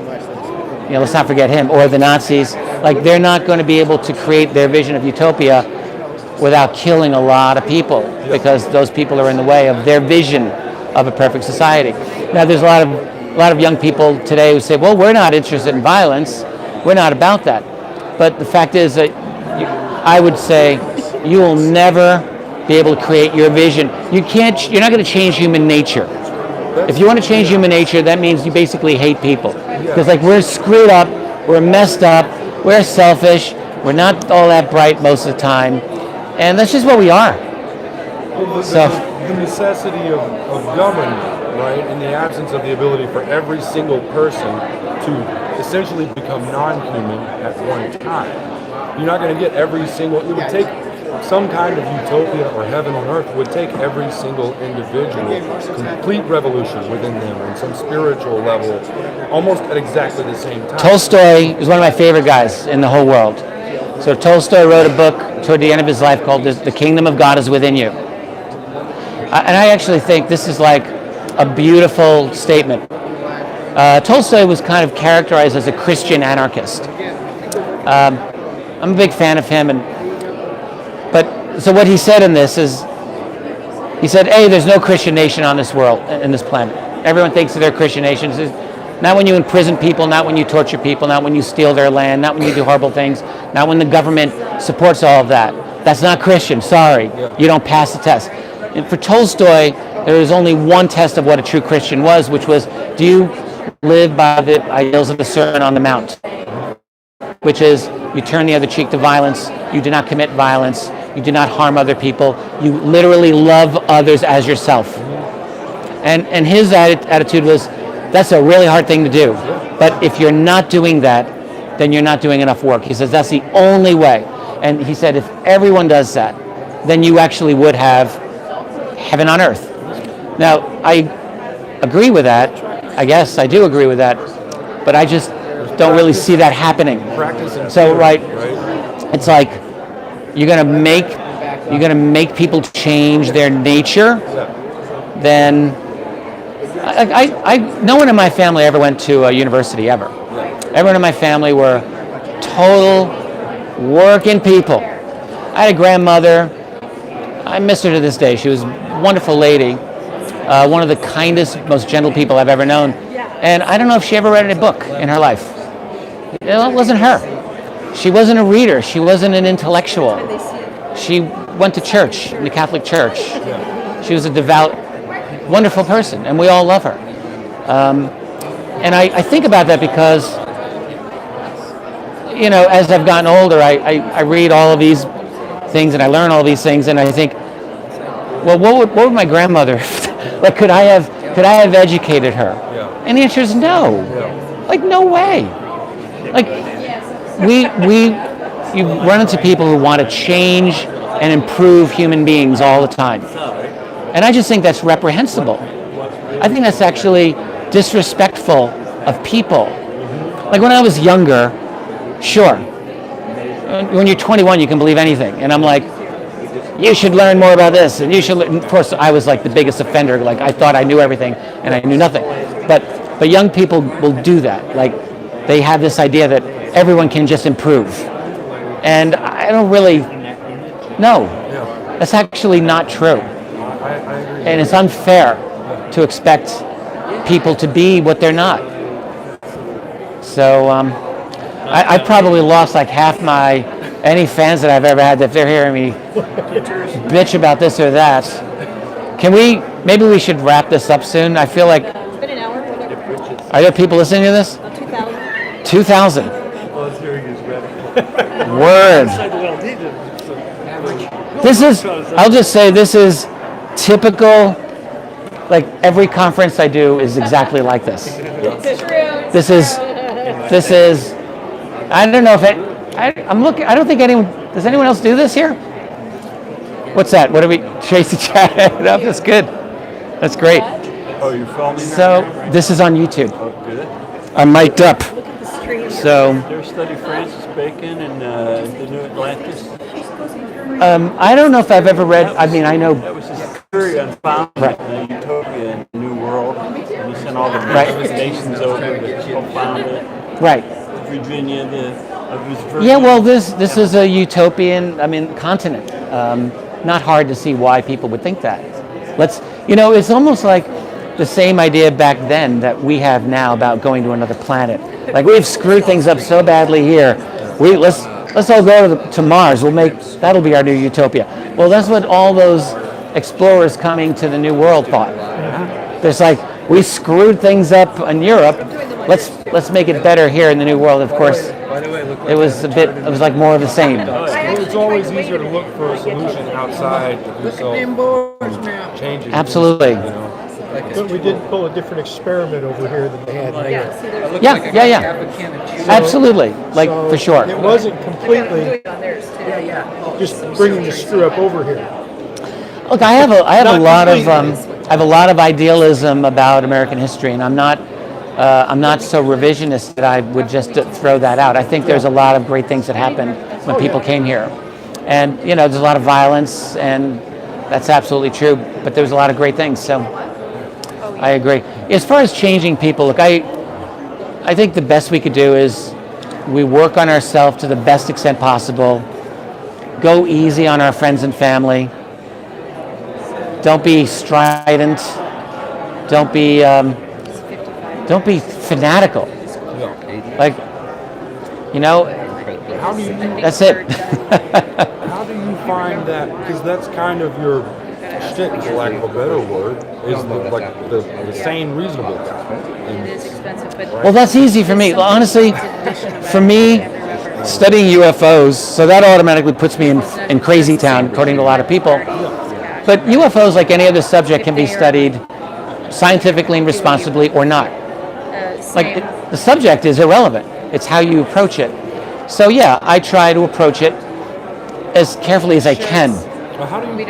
let's not forget him, or the Nazis, like, they're not going to be able to create their vision of utopia without killing a lot of people, because those people are in the way of their vision of a perfect society. Now, there's a lot of young people today who say, well, we're not interested in violence, we're not about that. But the fact is that I would say you will never be able to create your vision. You're not going to change human nature. If you want to change human nature, that means you basically hate people. Because, like, we're screwed up, we're messed up, we're selfish, we're not all that bright most of the time, and that's just what we are. Well, the necessity of government, right, in the absence of the ability for every single person to essentially become non-human at one time. You're not going to get every single, it would take some kind of utopia or heaven on earth would take every single individual, complete revolution within them on some spiritual level, almost at exactly the same time. Tolstoy is one of my favorite guys in the whole world. So Tolstoy wrote a book toward the end of his life called The Kingdom of God is Within You. And I actually think this is like a beautiful statement. Tolstoy was kind of characterized as a Christian anarchist. I'm a big fan of him, but so what he said in this is, he said, hey, there's no Christian nation on this world, in this planet. Everyone thinks that they're Christian nations. Not when you imprison people, not when you torture people, not when you steal their land, not when you do horrible things, not when the government supports all of that. That's not Christian, sorry. You don't pass the test. And for Tolstoy, there was only one test of what a true Christian was, which was, do you live by the ideals of the Sermon on the Mount? Which is, you turn the other cheek to violence, you do not commit violence, you do not harm other people, you literally love others as yourself. And his attitude was, that's a really hard thing to do. But if you're not doing that, then you're not doing enough work. He says that's the only way. And he said if everyone does that, then you actually would have heaven on earth. Now, I agree with that. I guess I do agree with that. But I just don't really see that happening. So, right, it's like you're gonna make people change their nature, then no one in my family ever went to a university ever. Everyone in my family were total working people. I had a grandmother. I miss her to this day. She was a wonderful lady, one of the kindest, most gentle people I've ever known. And I don't know if she ever read a book in her life. It wasn't her. She wasn't a reader. She wasn't an intellectual. She went to church, in the Catholic Church. She was a devout, wonderful person, and we all love her. And I think about that because, as I've gotten older, I read all of these things and I learn all these things, and I think, well, what would my grandmother, like, could I have educated her? And the answer is no. Like, no way. Like, you run into people who want to change and improve human beings all the time. And I just think that's reprehensible. I think that's actually disrespectful of people. Like when I was younger, sure. When you're 21, you can believe anything. And I'm like, you should learn more about this. And you should learn. Of course, I was like the biggest offender. Like I thought I knew everything and I knew nothing. But young people will do that. Like they have this idea that everyone can just improve. And I don't really, no. That's actually not true. And it's unfair to expect people to be what they're not. So I probably lost like half any fans that I've ever had if they're hearing me bitch about this or that. Maybe we should wrap this up soon. I feel like, It's been an hour, whatever. are there people listening to this? 2,000. 2,000. Well, his hearing is better. Word. I'll just say this is typical, like every conference I do is exactly like this. This is, I don't know if I don't think does anyone else do this here? What's that? What are we, Tracy chatted up? That's good. That's great. Oh, you're filming So this is on YouTube. Oh, good. I'm mic'd up. So There's study Francis Bacon and the New Atlantis. I don't know if I've ever read, I know, That was his theory on founding Right. Utopia and New World. And he sent all the Right. nations over to co-found it. right. Virginia, of his Yeah, well, this is a utopian, continent. Not hard to see why people would think that. It's almost like the same idea back then that we have now about going to another planet. Like we've screwed things up so badly here. Let's all go to Mars. That'll be our new utopia. Well, that's what all those explorers coming to the New World thought. There's like we screwed things up in Europe. Let's make it better here in the New World. Of course, it was like more of the same. Well, it's always easier to look for a solution outside of yourself. Changes. Absolutely. But we did pull a different experiment over here than they had here. Yeah. Absolutely. Like So for sure. It wasn't completely just bringing the screw up over here. Look, I have a Not lot of completely. I have a lot of idealism about American history, and I'm not so revisionist that I would just throw that out. I think there's a lot of great things that happened when people came here, and there's a lot of violence, and that's absolutely true. But there's a lot of great things, so I agree. As far as changing people, look, I think the best we could do is we work on ourselves to the best extent possible. Go easy on our friends and family. Don't be strident. Don't be fanatical. Like, How do you that's it. How do you find that? Because that's kind of your shtick, for lack of a better word, is the sane, reasonable guy. Well, that's easy for me. Honestly, for me, studying UFOs, so that automatically puts me in crazy town, according to a lot of people. But UFOs, like any other subject, can be studied scientifically and responsibly or not. Like the subject is irrelevant. It's how you approach it. So yeah, I try to approach it as carefully as I can. Well, how do you?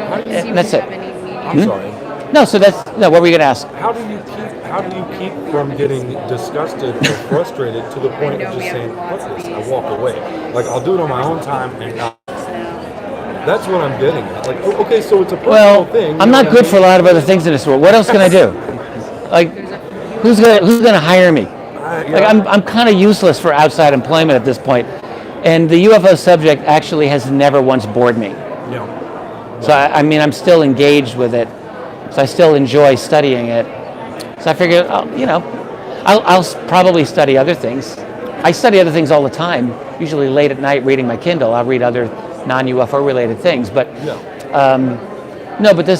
That's it. I'm sorry. No, so what were you going to ask? How do you keep from getting disgusted or frustrated to the point of just saying, "Fuck this," I walk away. Like I'll do it on my own time and not. That's what I'm getting at. Like, okay, so it's a personal thing. I'm not good for a lot of other things in this world. What else can I do? Like, who's gonna hire me? Like, I'm kind of useless for outside employment at this point. And the UFO subject actually has never once bored me. Yeah. So I'm still engaged with it. So I still enjoy studying it. So I figure, I'll probably study other things. I study other things all the time. Usually late at night, reading my Kindle. I'll read other non-UFO related things. But no, but the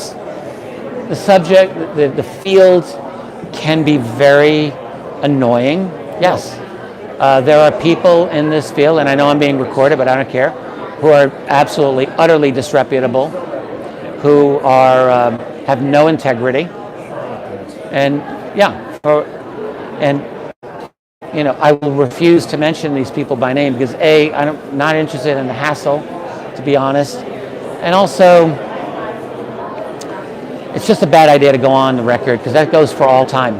subject, the field can be very annoying. Yes. There are people in this field, and I know I'm being recorded, but I don't care, who are absolutely, utterly disreputable, who are have no integrity, and I will refuse to mention these people by name because I'm not interested in the hassle, to be honest, and also it's just a bad idea to go on the record because that goes for all time.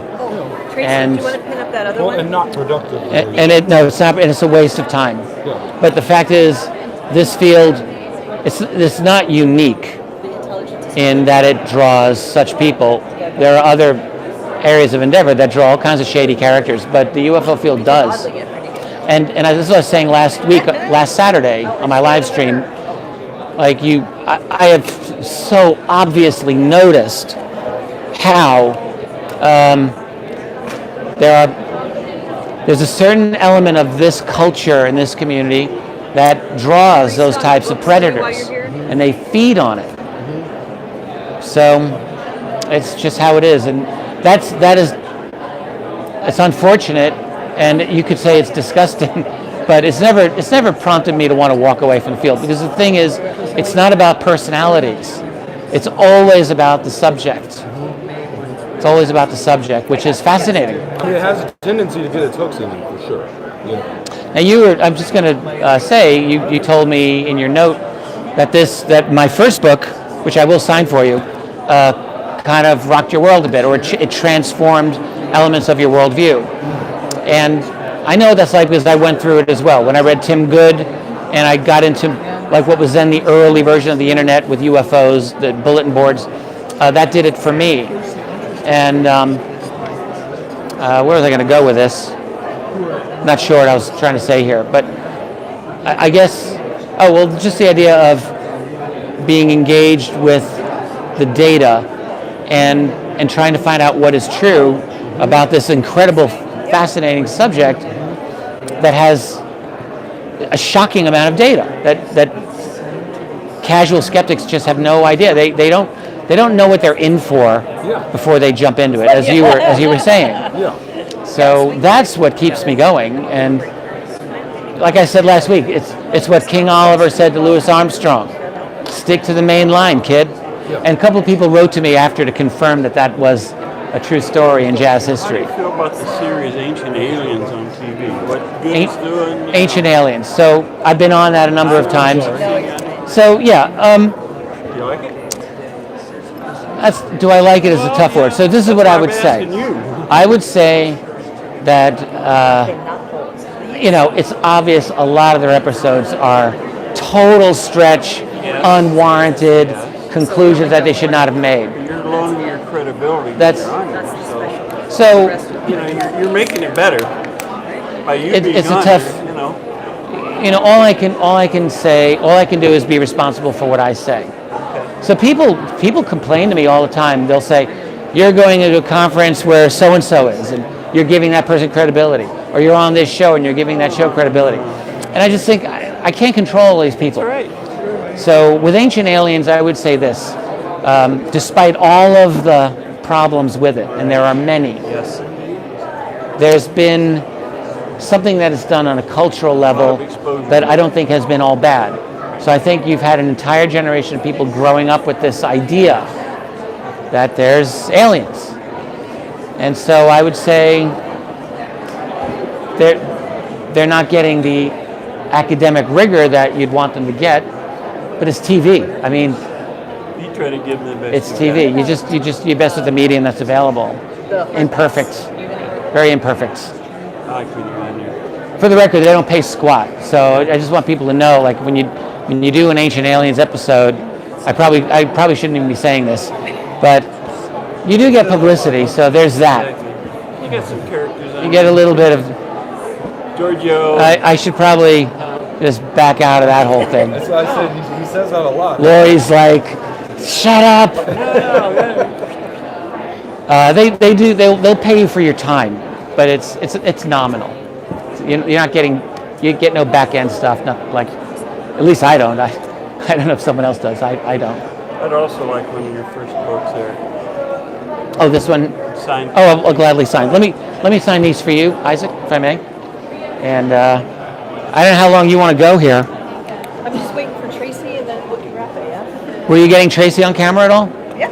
Tracy, And- do you want to pin up that other one? And not productive. It's not. And it's a waste of time. Yeah. But the fact is, this field, it's not unique in that it draws such people. There are other areas of endeavor that draw all kinds of shady characters, but the UFO field does. And this is what I was saying last Saturday on my live stream. Like I have so obviously noticed how there are there's a certain element of this culture in this community that draws those types of predators, and they feed on it. So it's just how it is, and it's unfortunate, and you could say it's disgusting, but it's never prompted me to want to walk away from the field, because the thing is, it's not about personalities. It's always about the subject. It's always about the subject, which is fascinating. It has a tendency to get its hooks in you, for sure. Now I'm just going to say, you told me in your note that my first book, which I will sign for you, kind of rocked your world a bit, or it transformed elements of your worldview. And I know that's like because I went through it as well. When I read Tim Good, and I got into like what was then the early version of the internet with UFOs, the bulletin boards, that did it for me. And where was I going to go with this? Not sure what I was trying to say here, but I guess, just the idea of being engaged with the data and trying to find out what is true about this incredible, fascinating subject that has a shocking amount of data that casual skeptics just have no idea. They don't know what they're in for before they jump into it, as you were saying. So that's what keeps me going. And like I said last week, it's what King Oliver said to Louis Armstrong: stick to the main line, kid. And a couple of people wrote to me after to confirm that was a true story in jazz history. How do you feel about the series Ancient Aliens on TV? What good it's doing? Ancient Aliens. So I've been on that a number of times. So yeah. Do you like it? Do I like it is a tough word. So this is what I would say. I would say that it's obvious a lot of their episodes are total stretch, unwarranted conclusions that they should not have made. You're lowering your credibility. So you're making it better by you being it's on a tough. It, all I can do is be responsible for what I say. So people complain to me all the time. They'll say, "You're going to a conference where so and so is, and you're giving that person credibility," or "You're on this show and you're giving that show credibility." And I just think I can't control these people. That's right. So with Ancient Aliens, I would say this: despite all of the problems with it, and there are many, there's been something that is done on a cultural level that I don't think has been all bad. So I think you've had an entire generation of people growing up with this idea that there's aliens. And so I would say they're not getting the academic rigor that you'd want them to get, but it's TV. I mean, you try to give them the best. It's TV. You best with the medium that's available. Imperfect. Very imperfect. I like when you're on there. For the record, they don't pay squat. So I just want people to know, like when you do an Ancient Aliens episode, I probably shouldn't even be saying this, but you do get publicity, so there's that. You get some characters on. You get a little bit of Giorgio. I should probably just back out of that whole thing. That's why I said he says that a lot. Lori's like, shut up. They'll pay you for your time, but it's nominal. You're not getting, you get no back end stuff. Not like, at least I don't. I don't know if someone else does. I don't. I'd also like one of your first books there. Oh, this one. Signed. Oh, I'll gladly sign. Let me sign these for you, Isaac, if I may. And I don't know how long you want to go here. I'm just waiting for Tracy and then we can wrap it, yeah? Were you getting Tracy on camera at all? Yeah.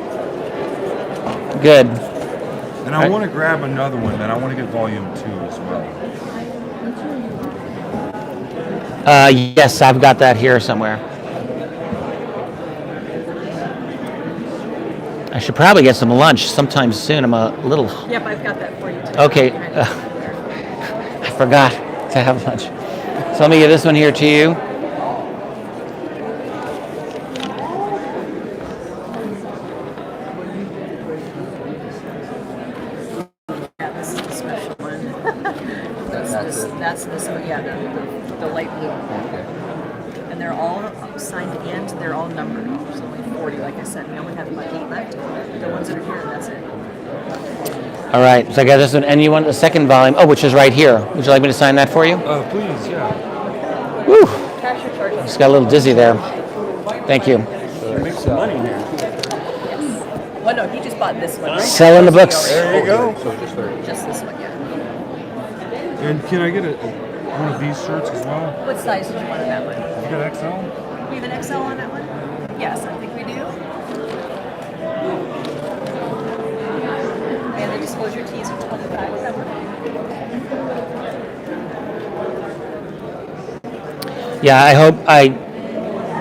Good. And I want to grab another one, then I want to get volume 2 as well. Yes, I've got that here somewhere. I should probably get some lunch sometime soon. I'm a little... Yep, I've got that for you too. Okay. I forgot to have lunch. So let me get this one here to you. Yeah, this is the special one. That's this one, yeah, the light blue. And they're all signed and they're all numbered. There's only 40, like I said. We only have about 8 left. The ones that are here, that's it. All right, so I got this one, and you want the second volume, which is right here. Would you like me to sign that for you? Please, yeah. Woo! Just got a little dizzy there. Thank you. Make some money here. Well, no, he just bought this one, right? Selling the books. There you go. Just this one, yeah. And can I get one of these shirts as well? What size did you want on that one? You got XL? We have an XL on that one? Yes, I think we do. And the disclosure tees are 25. Is that one? Yeah,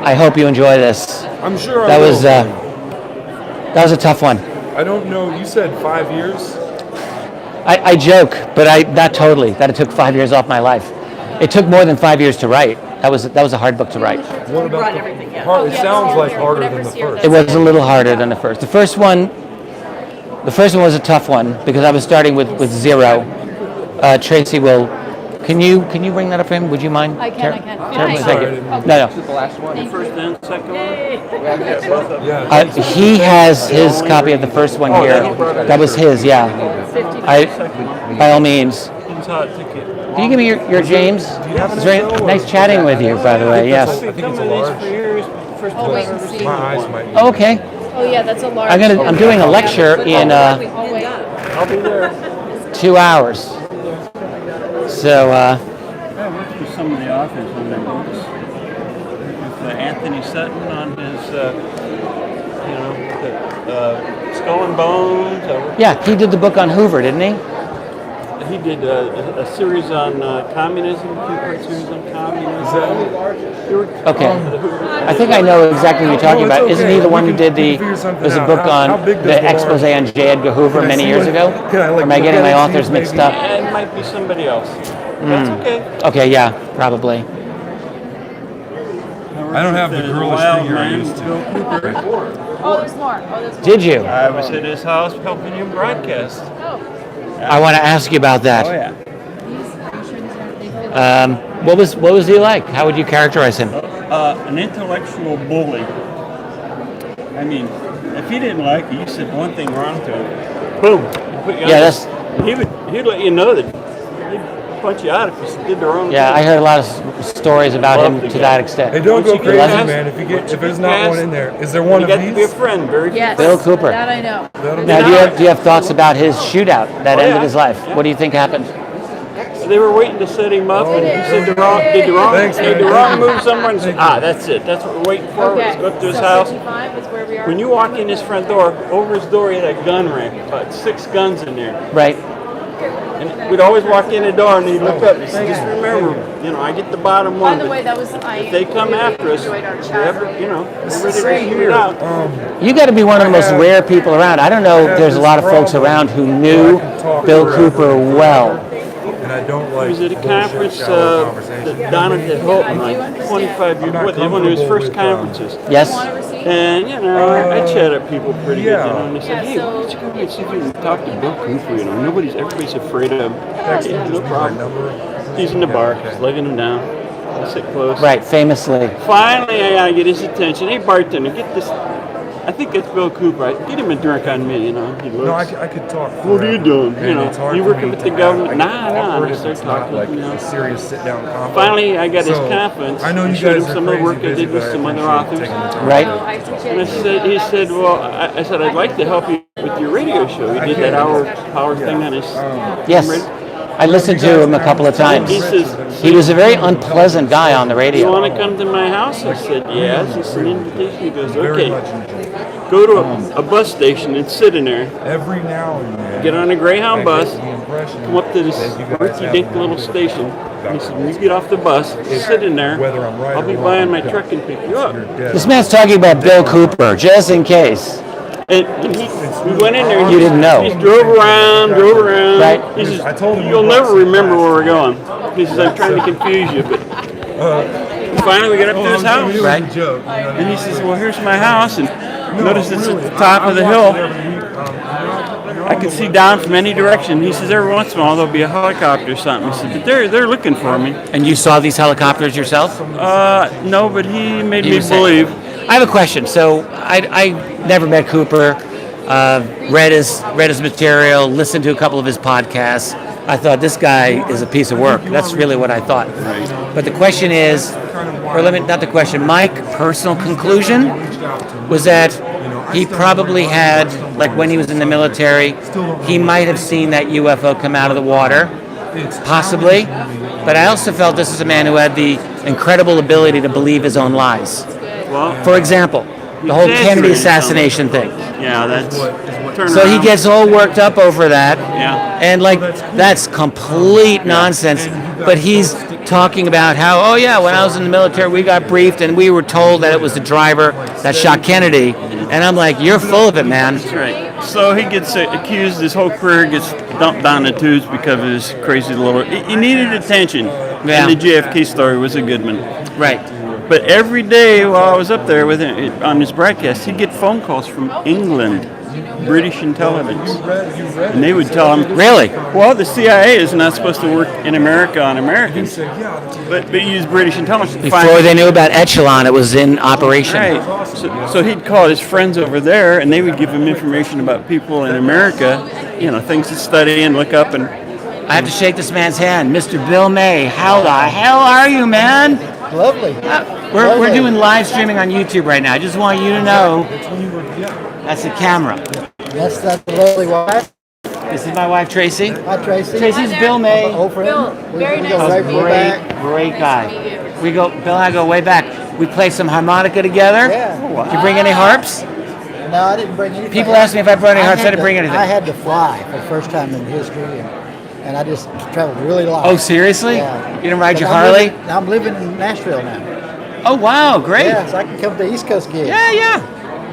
I hope you enjoy this. I'm sure That I will. That was a tough one. I don't know. You said 5 years? I joke, but not totally. That it took 5 years off my life. It took more than 5 years to write. That was a hard book to write. What about everything, yeah. It sounds like harder than the first. It was a little harder than the first. The first one was a tough one because I was starting with zero. Tracy will. Can you bring that up for him? Would you mind? I can. Terribly, Hi. thank you. No. First and second one? Yeah. He has his copy of the first one here. That was his, yeah. By all means. Can you give me your James? It's very nice chatting with you, by the way. Yes. I think it's a large. Oh, wait and see. My eyes might be. Oh, okay. Oh, yeah, that's a large. I'm doing a lecture in Oh, wait. I'll be there. 2 hours. So, I worked with some of the authors on their books. With Anthony Sutton on his, Skull and Bones. yeah, he did the book on Hoover, didn't he? He did a series on communism, two-part series on communism. Okay. I think I know exactly what you're talking about. it's Isn't okay. he the one We who can- did we can figure something there's a out. book How on big does the the expose large- on J. Edgar Hoover Can I many see years what- ago? can I, like, Am I look getting at my it, see authors if mixed maybe- up? It might be somebody else. That's okay. Okay, yeah, probably. I don't have the girlish figure I used to. Oh, there's more. Did you? I was at his house helping him broadcast. Oh, I want to ask you about that. Oh yeah. What was he like? How would you characterize him? An intellectual bully. I mean, if he didn't like you, you said one thing wrong to him, boom. Put you Yeah, on. He'd let you know that he'd punch you out if you did the wrong Yeah, I thing. heard a lot of stories about him to that extent. Hey, don't go Once you get crazy, past- man. If once you there's get not past- one in there, is there one You of got to be a these? friend. Very yes. Bill Cooper. That I know. Now, do you have thoughts about his shootout that Oh, ended yeah. his life? Yeah. What do you think happened? They were waiting to set him up, and he said did the wrong move somewhere, and said, that's it. That's what we're waiting for. Okay. Let's go up to his So house. 55 is where we are. When you walk in his front door, over his door, he had a gun rack, about 6 guns in there. Right. And we'd always walk in the door, and he'd look up and say, just remember, I get the bottom By one. the but way, that was if they come after us, enjoyed our we're chat. we're ready to shoot it out. You got to be one of the most rare people around. I don't know if there's a lot of folks around who knew Bill Cooper well. And I don't like He was at a bullshit, conference shallow conversation. that Donna had Hilton, like 25 years, one of his first conferences. Yes. And, I chat up people pretty good, yeah. and they said, hey, Yeah, why don't you come and see if you can talk to Bill Cooper, everybody's afraid of him. Yeah, no problem. He's in the bar, just lugging him down. I sit close. Right, famously. Finally, I gotta get his attention. Hey, bartender, get this. I think it's Bill Cooper. Get him a drink on me, He looks. No, I could talk. What are you doing? And it's hard You for working me with to the government? have, Nah. awkward I if start it's not talking like to him. a serious sit-down convo. Finally, I got his So, confidence. I know you showed him guys are some of the work I crazy did with busy, some but I other authors. appreciate you taking the time. Right. No, I appreciate And he said, well, I said, I'd like to help you with your radio show. He did that hour thing on his. Yes. I listened to him a couple of times. He says, He was a very unpleasant guy on the you radio. want to come to my house? I said, yes. It's an invitation. He goes, Very okay. much enjoyed. Go to a bus station and sit in there. Every now and then. Get on a Greyhound I bus. get the impression Come up to this that you guys rinky-dink have little more station. about He said, when you get off the bus, sit in there. whether I'm right I'll or be wrong, buying my that truck and pick you up. you're dead This on. man's talking about Bill Cooper, just in case. And we went in there. You didn't know. He just drove around. Right. He says, I told him you'll we never bought some remember where we're plastic. going. He says, I'm trying to confuse you. But finally, we got up to his house. It was Right. a joke. And he says, well, here's my house. And notice it's at the top of the hill. I can see down from any direction. He says, every once in a while, there'll be a helicopter or something. He said, but they're looking for me. And you saw these helicopters yourself? No, but he made You me were saying- believe. I have a question. So I never met Cooper. read his material, listened to a couple of his podcasts. I thought this guy is a piece of work. That's really what I thought. But the question is, not the question. My personal conclusion was that he probably had, like when he was in the military, he might have seen that UFO come out of the water, possibly. But I also felt this is a man who had the incredible ability to believe his own lies. Well, For example, the whole Kennedy assassination thing. yeah, that's So he gets all worked up over that. Yeah. And like, that's complete nonsense. But he's talking about how, oh yeah, when I was in the military, we got briefed and we were told that it was the driver that shot Kennedy. And I'm like, you're full of it, man. That's right. So he gets accused, his whole career gets dumped down the tubes because of his crazy little... He needed attention. Yeah. And the JFK story was a good one. Right. But every day while I was up there with him on his broadcast, he'd get phone calls from England, British intelligence. And they would tell him... Really? Well, the CIA is not supposed to work in America on Americans. But use British intelligence to find... Before they knew about Echelon, it was in operation. Right. So he'd call his friends over there, and they would give him information about people in America, things to study and look up. And I have to shake this man's hand. Mr. Bill May, how the hell are you, man? Lovely. We're doing live streaming on YouTube right now. I just want you to know that's the camera. Yes, that's the lovely wife. This is my wife, Tracy. Hi, Tracy. Tracy's Bill May. Old friend. Bill, very nice go to right meet you. back. Great guy. Nice to meet you. Bill and I go way back. We play some harmonica together. Yeah. Did you bring any harps? No, I didn't bring anything. People ask me if I brought any harps. I had didn't bring anything. I had to fly for the first time in history, and I just traveled really long. Oh, seriously? Yeah. You didn't ride But your I'm Harley? I'm living in Nashville now. Oh, wow. Great. Yeah, so I can come to East Coast gigs. Yeah.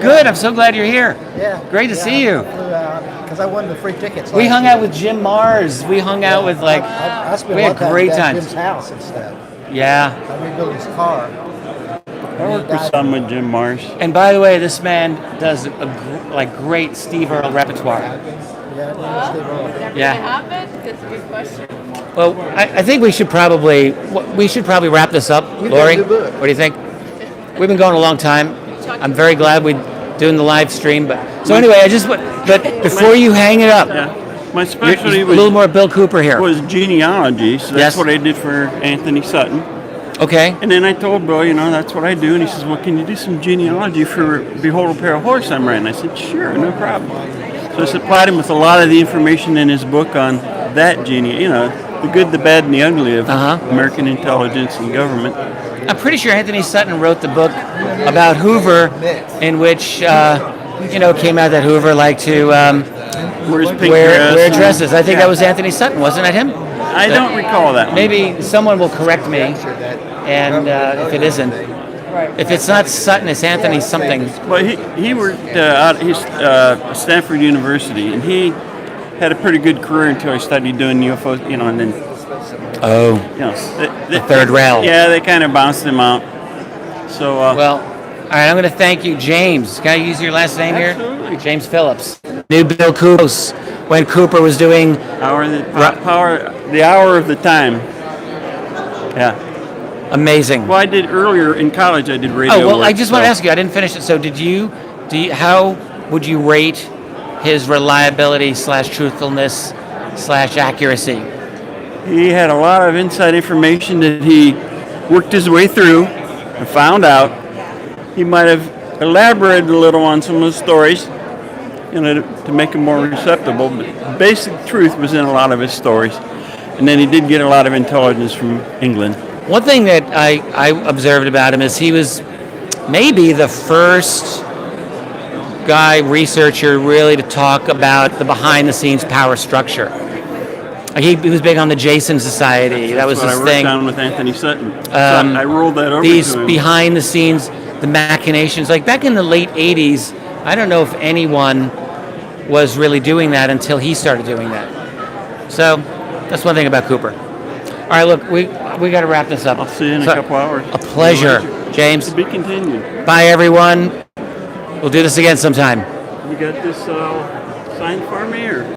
Good. I'm so glad you're here. Yeah. Great to see you. Because I won the free tickets. We last hung year. out with Jim Mars. We hung out with I spent we a had lot of time great at times. Jim's house and stuff. Yeah. I rebuilt his car. I worked with some with Jim Mars. And by the way, this man does a great Steve Earle repertoire. Yeah, Yeah. Happen? That's a good question. Well, I think we should probably wrap this up, We've Lori. got a new book. What do you think? We've been going a long time. I'm very glad we're doing the live stream. But so anyway, but before you hang it up, Yeah. My you're specialty a little more Bill Cooper here. was genealogy, so that's Yes. what I did for Anthony Sutton. Okay. And then I told Bill, that's what I do. And he says, well, can you do some genealogy for Behold a Pale Horse I'm writing? I said, sure, no problem. So I supplied him with a lot of the information in his book on that the good, the bad, and the ugly of American intelligence and government. I'm pretty sure Anthony Sutton wrote the book about Hoover, in which came out that Hoover liked to Where's pink wear dress? dresses. I think that was Anthony Sutton, wasn't it him? I don't recall that one. Maybe someone will correct me, and if it isn't, if it's not Sutton, it's Anthony something. Well, he worked out at Stanford University, and he had a pretty good career until he started doing UFOs, and then The third rail. Yeah, they kind of bounced him out. So Well, all right, I'm going to thank you, James. Can I use your last name here? Absolutely. James Phillips. Knew Bill Cooper when Cooper was doing. the hour of the time. Yeah. Amazing. Well, I did earlier in college. I did radio. Oh well, work, I just want to ask you. I didn't finish it. So, how would you rate his reliability / truthfulness / accuracy? He had a lot of inside information that he worked his way through and found out. He might have elaborated a little on some of the stories, to make them more receptible. But the basic truth was in a lot of his stories. And then he did get a lot of intelligence from England. One thing that I observed about him is he was maybe the first researcher really to talk about the behind-the-scenes power structure. He was big on the Jason Society. That was That's his what I thing. worked on with Anthony Sutton. So I rolled that over These to him. behind-the-scenes, the machinations. Like back in the late 80s, I don't know if anyone was really doing that until he started doing that. So that's one thing about Cooper. All right, look, we got to wrap this up. I'll see you in a couple hours. A pleasure, James. To be continued. Bye, everyone. We'll do this again sometime. You got this signed for me, or?